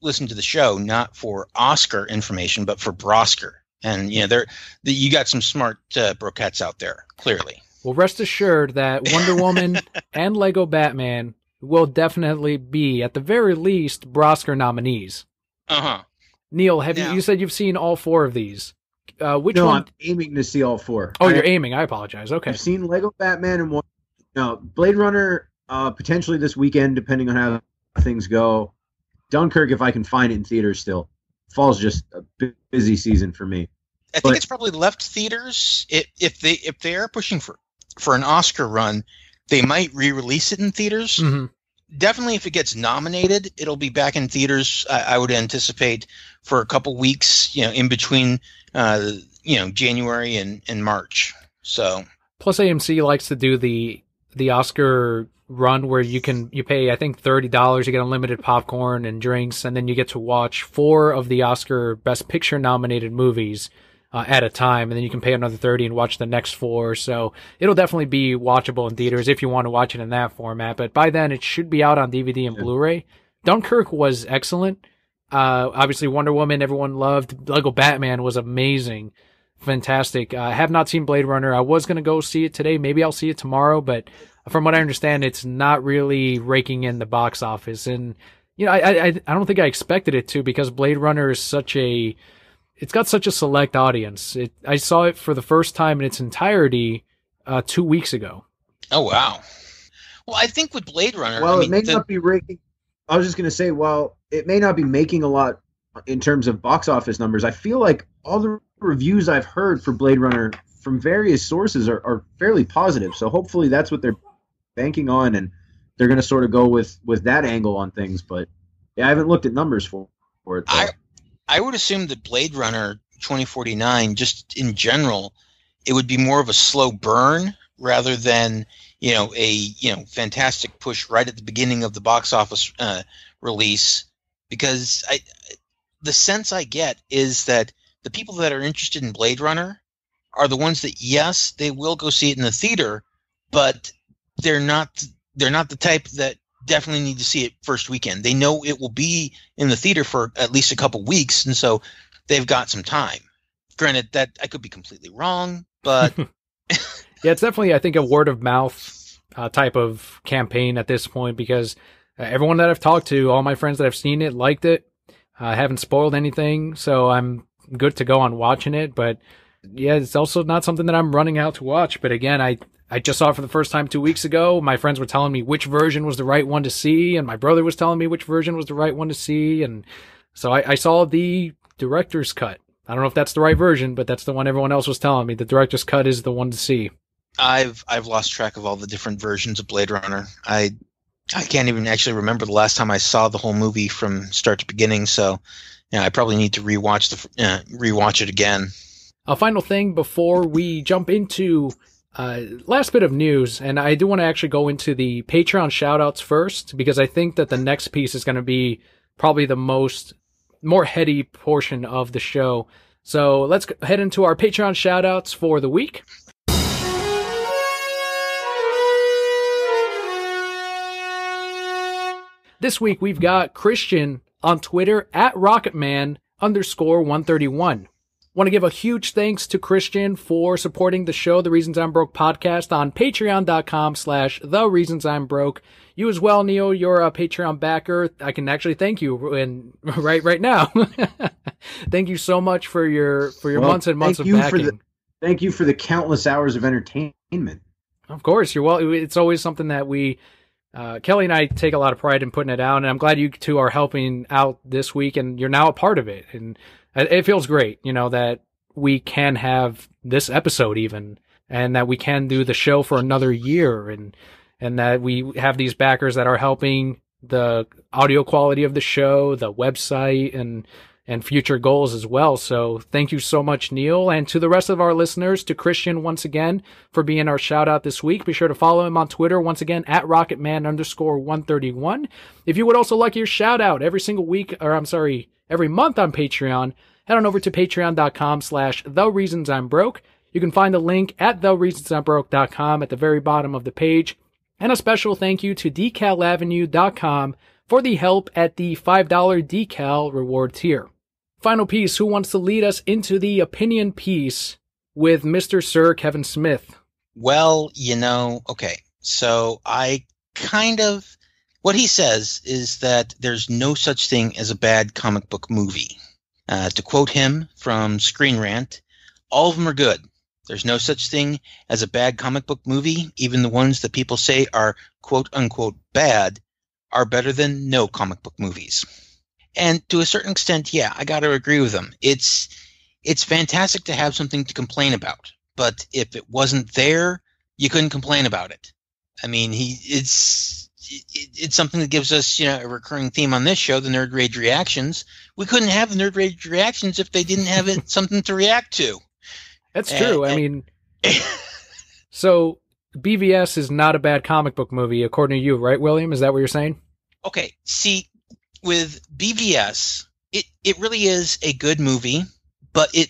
listen to the show not for Oscar information, but for Brosker. And, you got some smart Brokettes out there, clearly. Well, rest assured that Wonder Woman and Lego Batman will definitely be, at the very least, Brosker nominees. Uh-huh. Neil, you said you've seen all four of these. Which one? I'm aiming to see all four. Oh, you're aiming. I apologize. Okay. I've seen Lego Batman and Blade Runner potentially this weekend, depending on how things go. Dunkirk, if I can find it in theaters still. Fall's just a busy season for me. I think it's probably left theaters. If they are pushing for an Oscar run, they might re-release it in theaters. Mm-hmm. Definitely, if it gets nominated, it'll be back in theaters. I would anticipate for a couple weeks, in between, January and March. So plus AMC likes to do the the Oscar run where you pay, I think, $30, you get unlimited popcorn and drinks, and then you get to watch 4 of the Oscar Best Picture nominated movies at a time, and then you can pay another $30 and watch the next 4. So it'll definitely be watchable in theaters if you want to watch it in that format. But by then, it should be out on DVD and Blu-ray. Dunkirk was excellent. Obviously, Wonder Woman, everyone loved. Lego Batman was amazing. Fantastic. I have not seen Blade Runner. I was going to go see it today. Maybe I'll see it tomorrow, but from what I understand, it's not really raking in the box office. And, you know, I don't think I expected it to, because Blade Runner is it's got such a select audience. I saw it for the first time in its entirety 2 weeks ago. Oh, wow. Well, I think with Blade Runner... Well, it may not be raking... I was just going to say, while it may not be making a lot in terms of box office numbers, I feel like all the reviews I've heard for Blade Runner from various sources are fairly positive. So hopefully that's what they're banking on, and they're going to sort of go with that angle on things. But yeah, I haven't looked at numbers for it. I would assume that Blade Runner 2049, just in general, it would be more of a slow burn rather than, a fantastic push right at the beginning of the box office release. Because the sense I get is that the people that are interested in Blade Runner are the ones that, yes, they will go see it in the theater, but they're not the type that definitely need to see it first weekend. They know it will be in the theater for at least a couple weeks, and so they've got some time. Granted, that I could be completely wrong, but yeah, it's definitely, I think, a word of mouth type of campaign at this point, because everyone that I've talked to, all my friends that have seen it, liked it. I haven't spoiled anything, so I'm good to go on watching it. But yeah, it's also not something that I'm running out to watch. But again, I just saw it for the first time 2 weeks ago. My friends were telling me which version was the right one to see, and my brother was telling me which version was the right one to see. And so I saw the director's cut. I don't know if that's the right version, but that's the one everyone else was telling me. The director's cut is the one to see. I've lost track of all the different versions of Blade Runner. I can't even actually remember the last time I saw the whole movie from start to beginning. So, yeah, I probably need to rewatch it again. A final thing before we jump into last bit of news, and I do want to actually go into the Patreon shoutouts first, because I think that the next piece is going to be probably the more heady portion of the show. So let's head into our Patreon shoutouts for the week. This week we've got Christian on Twitter at Rocketman_131. Want to give a huge thanks to Christian for supporting the show, The Reasons I'm Broke podcast, on patreon.com/The Reasons I'm Broke. You as well, Neil, you're a Patreon backer. I can actually thank you right now. Thank you so much for your months and months of backing. Thank you for the countless hours of entertainment. Of course, you're well. It's always something that we, Kelly and I, take a lot of pride in putting it out, and I'm glad you two are helping out this week, and you're now a part of it. And it feels great, that we can have this episode even, and that we can do the show for another year, and that we have these backers that are helping the audio quality of the show, the website, and future goals as well. So thank you so much, Neil. And to the rest of our listeners, to Christian once again for being our shout out this week. Be sure to follow him on Twitter once again at Rocketman_131. If you would also like your shout out every month on Patreon, head on over to patreon.com/The Reasons I'm Broke. You can find the link at thereasonsimbroke.com at the very bottom of the page. And a special thank you to decalavenue.com for the help at the $5 decal reward tier. Final piece, who wants to lead us into the opinion piece with Mr. Sir Kevin Smith? Well, okay. So what he says is that there's no such thing as a bad comic book movie. To quote him from Screen Rant, all of them are good. There's no such thing as a bad comic book movie. Even the ones that people say are quote unquote bad are better than no comic book movies. And to a certain extent, yeah, I got to agree with him. It's fantastic to have something to complain about, but if it wasn't there, you couldn't complain about it. I mean, it's something that gives us, a recurring theme on this show, the Nerd Rage reactions. We couldn't have the Nerd Rage reactions if they didn't have something to react to. That's true. I mean, so BVS is not a bad comic book movie, according to you, right, William? Is that what you're saying? Okay, see, with BVS, it really is a good movie, but it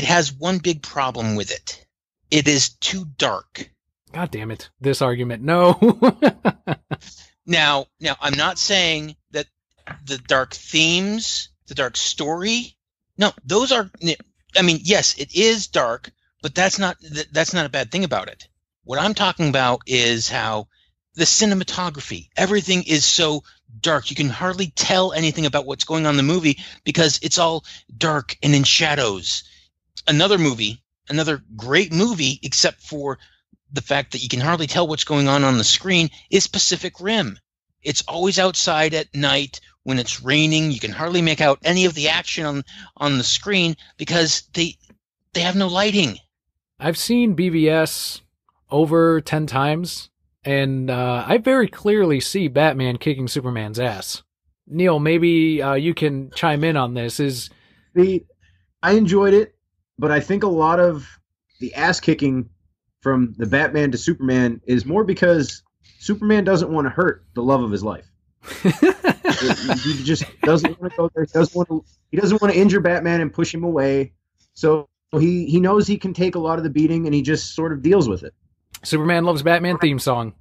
has one big problem with it. It is too dark. God damn it. This argument. No. Now, I'm not saying that the dark themes, the dark story, no, those are, I mean, yes, it is dark, but that's not a bad thing about it. What I'm talking about is how the cinematography, everything is so dark. You can hardly tell anything about what's going on in the movie because it's all dark and in shadows. Another great movie, except for the fact that you can hardly tell what's going on the screen, is Pacific Rim. It's always outside at night when it's raining. You can hardly make out any of the action on the screen because they have no lighting. I've seen BVS over 10 times, and I very clearly see Batman kicking Superman's ass. Neil, maybe you can chime in on this. I enjoyed it, but I think a lot of the ass kicking from the Batman to Superman is more because Superman doesn't want to hurt the love of his life. He just doesn't want to go there. He doesn't want to injure Batman and push him away. So he knows he can take a lot of the beating, and he just sort of deals with it. Superman Loves Batman theme song.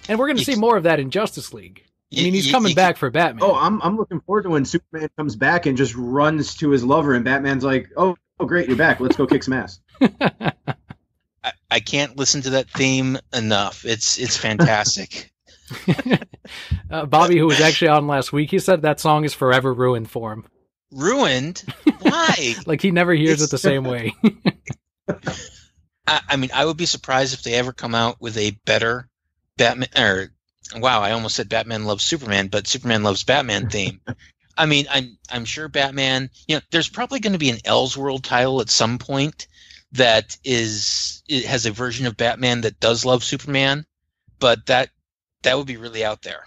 And we're going to see more of that in Justice League. I mean, he's coming back for Batman. Oh, I'm looking forward to when Superman comes back and just runs to his lover, and Batman's like, oh great, you're back. Let's go kick some ass. I can't listen to that theme enough. It's fantastic. Bobby, who was actually on last week, he said that song is forever ruined for him. Ruined? Why? Like he never hears it the same way. I mean, I would be surprised if they ever come out with a better Batman, or wow, I almost said Batman Loves Superman, but Superman Loves Batman theme. I mean, I'm sure Batman, there's probably going to be an Elseworld title at some point that it has a version of Batman that does love Superman, but that would be really out there.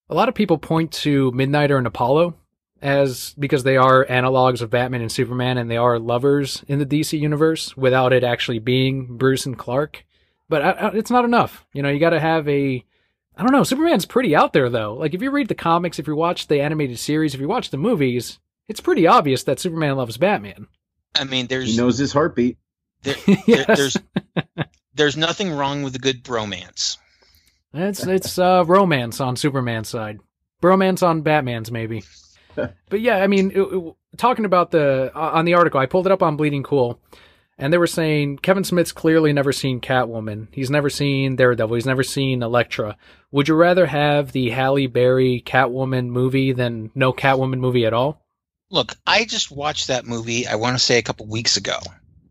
A lot of people point to Midnighter and Apollo because they are analogs of Batman and Superman, and they are lovers in the DC universe without it actually being Bruce and Clark. But it's not enough. You got to have I don't know, Superman's pretty out there, though. Like, if you read the comics, if you watch the animated series, if you watch the movies, it's pretty obvious that Superman loves Batman. I mean, he knows his heartbeat. Yes. There's nothing wrong with a good bromance. It's romance on Superman's side. Bromance on Batman's, maybe. But yeah, I mean, talking about on the article, I pulled it up on Bleeding Cool, and they were saying Kevin Smith's clearly never seen Catwoman. He's never seen Daredevil. He's never seen Elektra. Would you rather have the Halle Berry Catwoman movie than no Catwoman movie at all? Look, I just watched that movie, I want to say a couple weeks ago,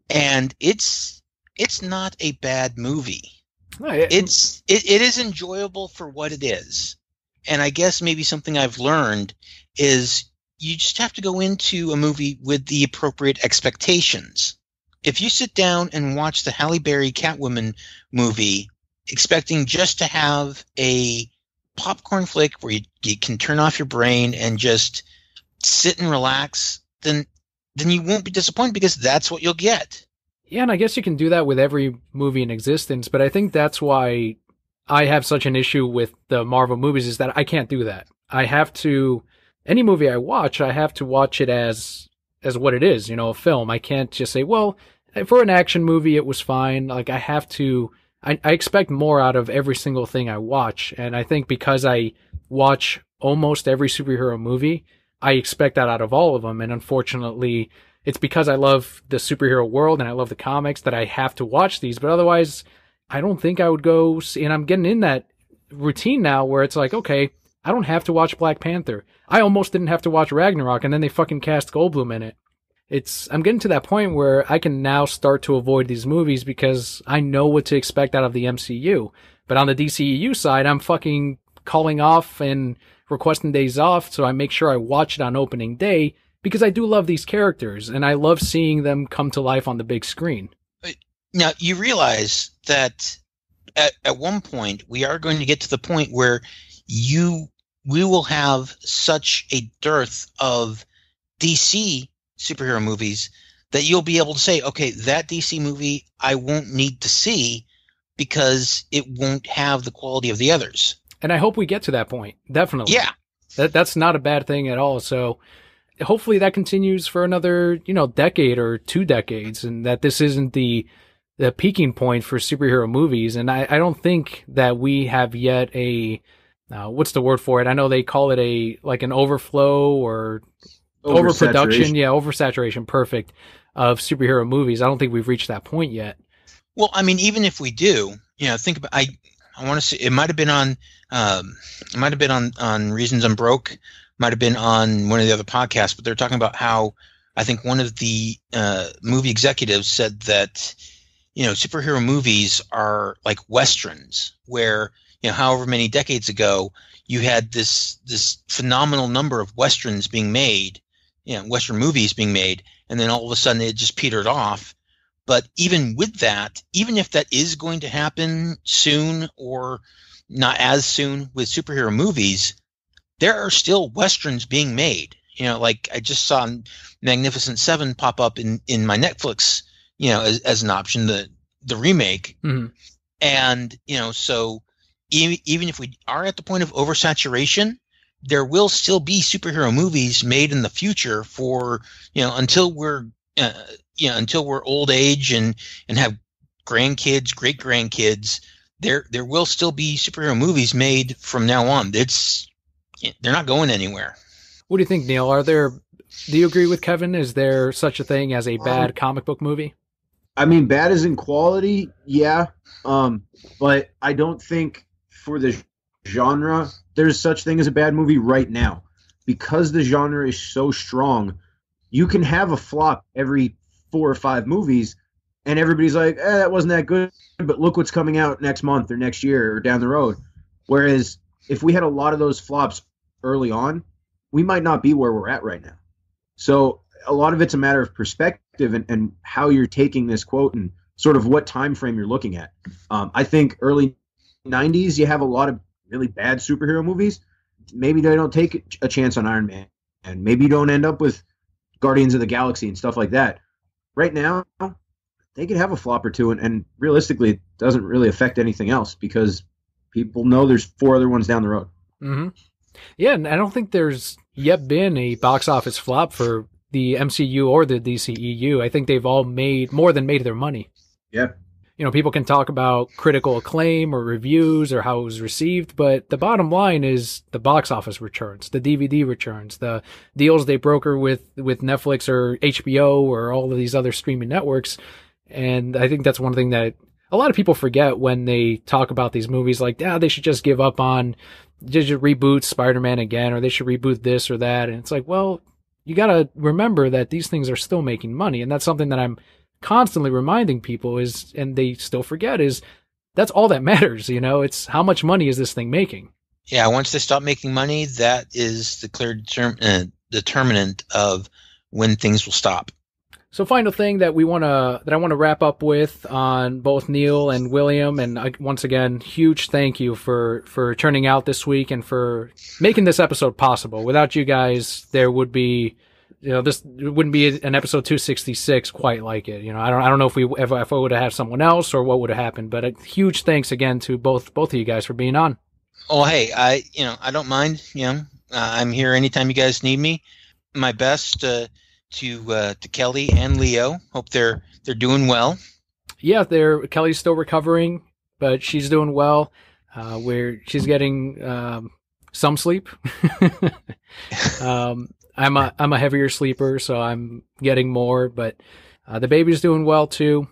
and it's not a bad movie. It is enjoyable for what it is. And I guess maybe something I've learned is you just have to go into a movie with the appropriate expectations. If you sit down and watch the Halle Berry Catwoman movie expecting just to have a popcorn flick where you can turn off your brain and just sit and relax, then you won't be disappointed because that's what you'll get. Yeah, and I guess you can do that with every movie in existence, but I think that's why I have such an issue with the Marvel movies is that I can't do that. I have to, any movie I watch, I have to watch it as what it is, a film. I can't just say, well, for an action movie, it was fine. Like, I have to, I expect more out of every single thing I watch. And I think because I watch almost every superhero movie, I expect that out of all of them. And unfortunately, it's because I love the superhero world and I love the comics that I have to watch these. But otherwise, I don't think I would go see, and I'm getting in that routine now where it's like, okay, I don't have to watch Black Panther. I almost didn't have to watch Ragnarok, and then they fucking cast Goldblum in it. I'm getting to that point where I can now start to avoid these movies because I know what to expect out of the MCU. But on the DCEU side, I'm fucking calling off and requesting days off, so I make sure I watch it on opening day because I do love these characters and I love seeing them come to life on the big screen. Now, you realize that at one point we are going to get to the point where we will have such a dearth of DC superhero movies that you'll be able to say, okay, that DC movie I won't need to see because it won't have the quality of the others. And I hope we get to that point. Definitely. Yeah. That's not a bad thing at all. So hopefully that continues for another, decade or 2 decades, and that this isn't the peaking point for superhero movies. And I don't think that we have yet what's the word for it? I know they call it an overflow or overproduction. Yeah, oversaturation. Perfect. Of superhero movies. I don't think we've reached that point yet. Well, I mean, even if we do, think about, I want to say it might have been on Reasons I'm Broke, might have been on one of the other podcasts, but they're talking about how I think one of the movie executives said that, superhero movies are like Westerns where, however many decades ago you had this phenomenal number of Westerns being made, Western movies being made, and then all of a sudden it just petered off. But even with that, even if that is going to happen soon or not as soon with superhero movies, there are still Westerns being made. Like I just saw Magnificent Seven pop up in my Netflix, as an option, the remake. Mm-hmm. And, so even if we are at the point of oversaturation, there will still be superhero movies made in the future for, until we're old age and have grandkids, great grandkids. There will still be superhero movies made from now on. They're not going anywhere. What do you think, Neil? Do you agree with Kevin? Is there such a thing as a bad comic book movie? I mean, bad as in quality, yeah. But I don't think for the genre there's such thing as a bad movie right now. Because the genre is so strong, you can have a flop every 4 or 5 movies, and everybody's like, that wasn't that good, but look what's coming out next month or next year or down the road. Whereas if we had a lot of those flops early on, we might not be where we're at right now. So a lot of it's a matter of perspective and how you're taking this quote and sort of what time frame you're looking at. I think early 90s, you have a lot of really bad superhero movies. Maybe they don't take a chance on Iron Man, and maybe you don't end up with Guardians of the Galaxy and stuff like that. Right now, they could have a flop or two, and realistically, it doesn't really affect anything else because people know there's 4 other ones down the road. Mm-hmm. Yeah, and I don't think there's yet been a box office flop for the MCU or the DCEU. I think they've all made more than made their money. Yeah. People can talk about critical acclaim or reviews or how it was received, but the bottom line is the box office returns, the DVD returns, the deals they broker with Netflix or HBO or all of these other streaming networks. And I think that's one thing that a lot of people forget when they talk about these movies, like, they should just give up on, just reboot Spider-Man again, or they should reboot this or that. And it's like, well, you got to remember that these things are still making money. And that's something that I'm constantly reminding people and they still forget, is that's all that matters. It's how much money is this thing making? Yeah. Once they stop making money, that is the clear determinant of when things will stop. So final thing that I want to wrap up with on both Neil and William, and once again, huge thank you for turning out this week and for making this episode possible. Without you guys, there would be, this wouldn't be an episode 266 quite like it. I don't know if I would have had someone else or what would have happened, but a huge thanks again to both of you guys for being on. Oh, hey, I don't mind. I'm here anytime you guys need me. My best to Kelli and Leo. Hope they're doing well. Yeah, Kelly's still recovering, but she's doing well. She's getting some sleep. I'm a heavier sleeper, so I'm getting more. But the baby's doing well too.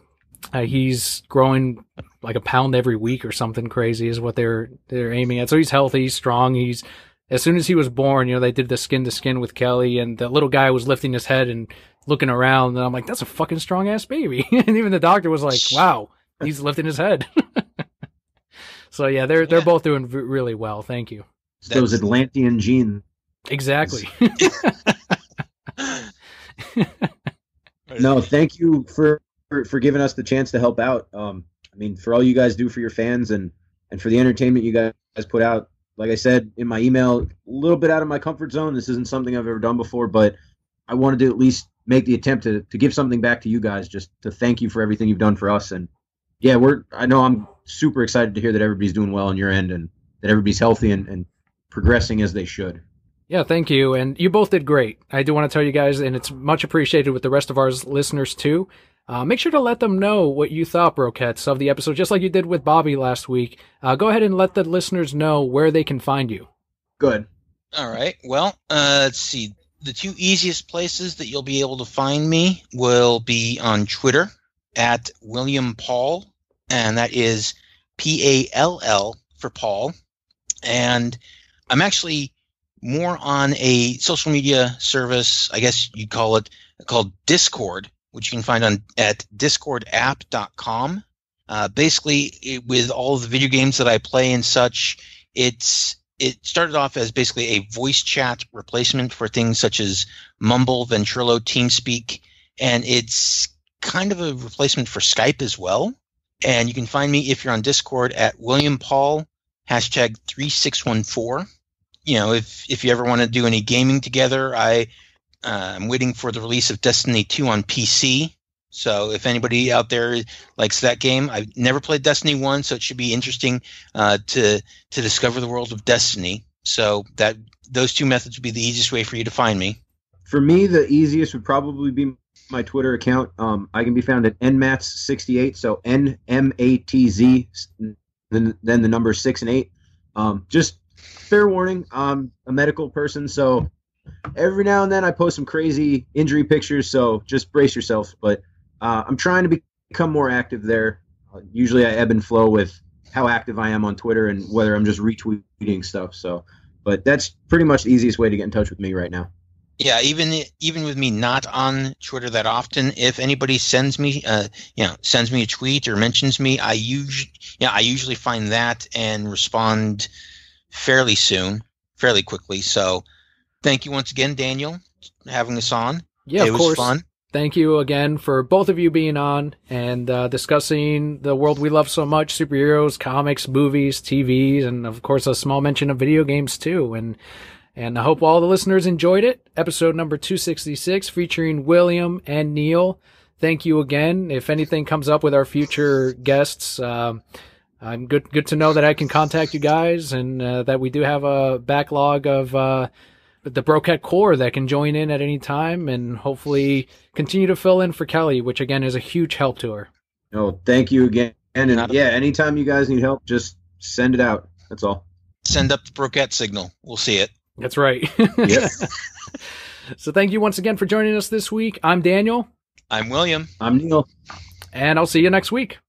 He's growing like a pound every week or something crazy is what they're aiming at. So he's healthy, he's strong. As soon as he was born, they did the skin to skin with Kelly, and the little guy was lifting his head and looking around, and I'm like, that's a fucking strong ass baby. And even the doctor was like, wow, he's lifting his head. So yeah, they're both doing really well. Thank you. It's those Atlantean genes. Exactly. No, thank you for giving us the chance to help out. I mean, for all you guys do for your fans and for the entertainment you guys put out. Like I said in my email, a little bit out of my comfort zone. This isn't something I've ever done before, but I wanted to at least make the attempt to give something back to you guys, just to thank you for everything you've done for us. And yeah, I know I'm super excited to hear that everybody's doing well on your end and that everybody's healthy and progressing as they should. Yeah, thank you. And you both did great. I do want to tell you guys, and it's much appreciated with the rest of our listeners too. Make sure to let them know what you thought, Brokettes, of the episode, just like you did with Bobby last week. Go ahead and let the listeners know where they can find you. Good. All right. Well, let's see. The two easiest places that you'll be able to find me will be on Twitter at William Paul, and that is Pall for Paul. And I'm actually more on a social media service, I guess you'd call it, called Discord, which you can find at discordapp.com. Basically, with all of the video games that I play and such, it started off as basically a voice chat replacement for things such as Mumble, Ventrilo, TeamSpeak, and it's kind of a replacement for Skype as well. And you can find me, if you're on Discord, at William Paul, hashtag 3614. You know, if you ever want to do any gaming together, I'm waiting for the release of Destiny 2 on PC. So if anybody out there likes that game, I've never played Destiny 1, so it should be interesting to discover the world of Destiny. So those two methods would be the easiest way for you to find me. For me, the easiest would probably be my Twitter account. I can be found at nmats68, so NMATZ, then the number 6 and 8. Just fair warning, I'm a medical person, so every now and then I post some crazy injury pictures, so just brace yourself. But I'm trying to become more active there. Usually I ebb and flow with how active I am on Twitter and whether I'm just retweeting stuff. So, but that's pretty much the easiest way to get in touch with me right now. Yeah, even with me not on Twitter that often, if anybody sends me a tweet or mentions me, I usually find that and respond fairly quickly. So, thank you once again, Daniel, for having us on. Yeah, it was fun. Thank you again for both of you being on and discussing the world we love so much: superheroes, comics, movies, TVs, and of course a small mention of video games too. And I hope all the listeners enjoyed it. Episode number 266 featuring William and Neil. Thank you again. If anything comes up with our future guests, I'm good to know that I can contact you guys and that we do have a backlog of the Brokette core that can join in at any time and hopefully continue to fill in for Kelli, which again is a huge help to her. Oh, thank you again. And yeah, anytime you guys need help, just send it out. That's all. Send up the Brokette signal. We'll see it. That's right. Yep. So thank you once again for joining us this week. I'm Daniel. I'm William. I'm Neil. And I'll see you next week.